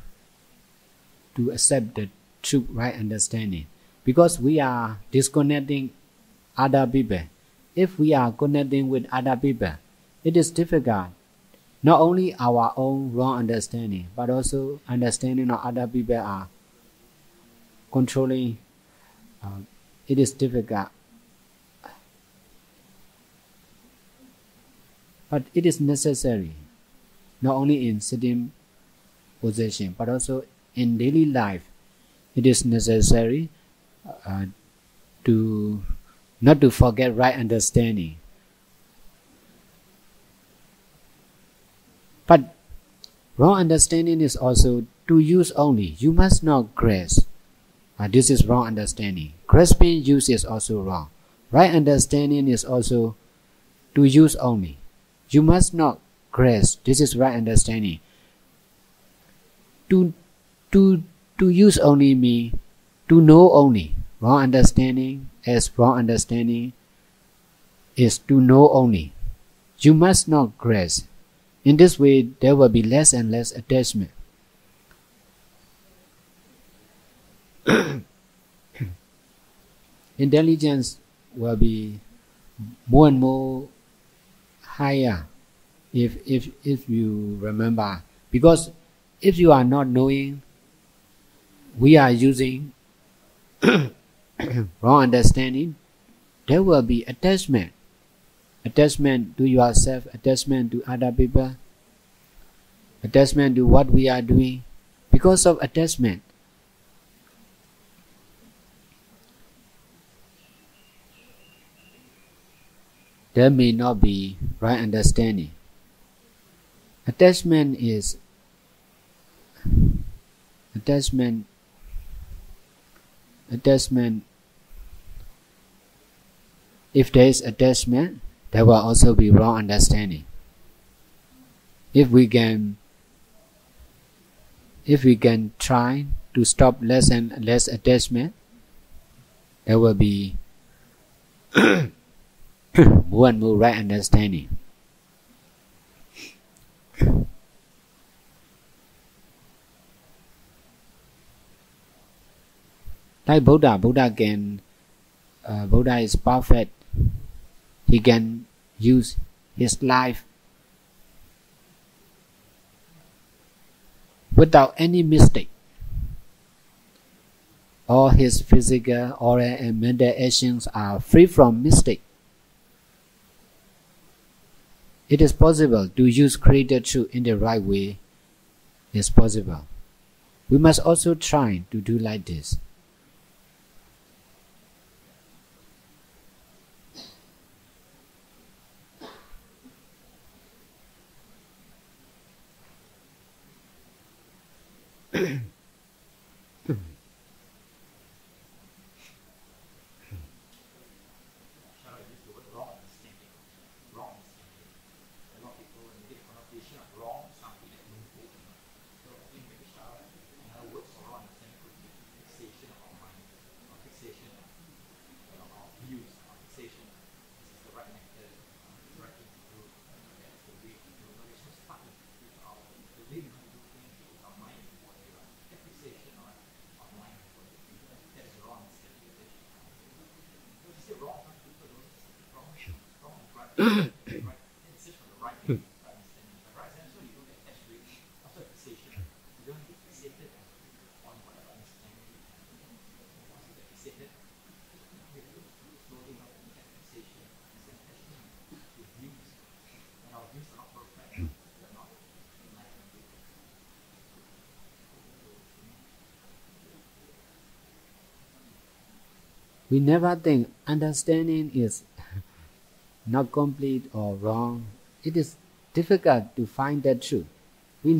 accept the true right understanding, because we are disconnecting other people. If we are connecting with other people, it is difficult. Not only our own wrong understanding, but also understanding of other people are controlling. It is difficult. But it is necessary, not only in sitting position, but also in daily life. It is necessary not to forget right understanding. But wrong understanding is also to use only. You must not grasp. This is wrong understanding. Grasping use is also wrong. Right understanding is also to use only. You must not grasp. This is right understanding. To use only means to know only. Wrong understanding as wrong understanding is to know only. You must not grasp. In this way, there will be less and less attachment. Intelligence will be more and more higher if you remember. Because if you are not knowing, we are using wrong understanding, there will be attachment. Attachment to yourself, attachment to other people, attachment to what we are doing. Because of attachment, there may not be right understanding. Attachment. If there is attachment, there will also be wrong understanding. If we can try to stop less and less attachment, there will be more and more right understanding. Like Buddha is perfect. He can use his life without any mistake. All his physical, oral and mental actions are free from mistake. It is possible to use created truth in the right way. It's possible. We must also try to do like this. We never think understanding is not complete or wrong. It is difficult to find that truth. We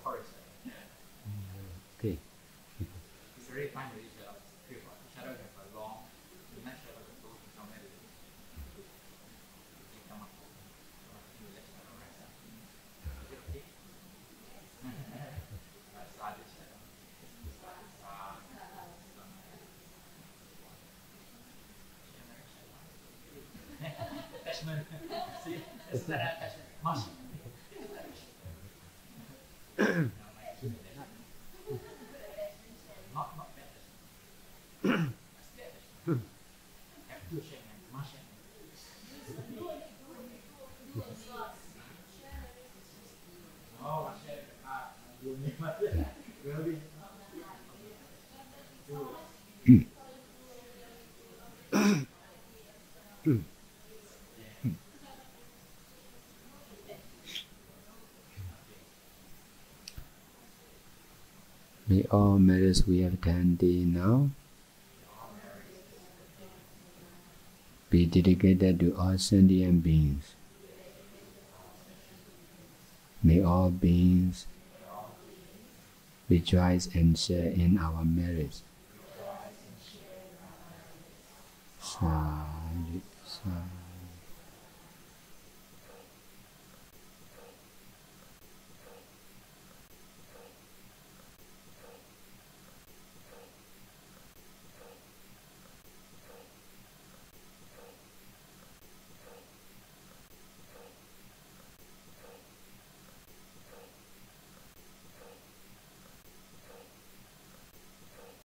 Sorry, sir. okay. It's very fine with each other. Shadow have a long, the next shadow is going to come in. You come up. You let shadow rise up. Is it okay? Start the shadow. Attachment. See? It's not attachment. Much. May all merits we have done day now be dedicated to all sentient beings. May all beings rejoice and share in our merits. Sadhu, sadhu.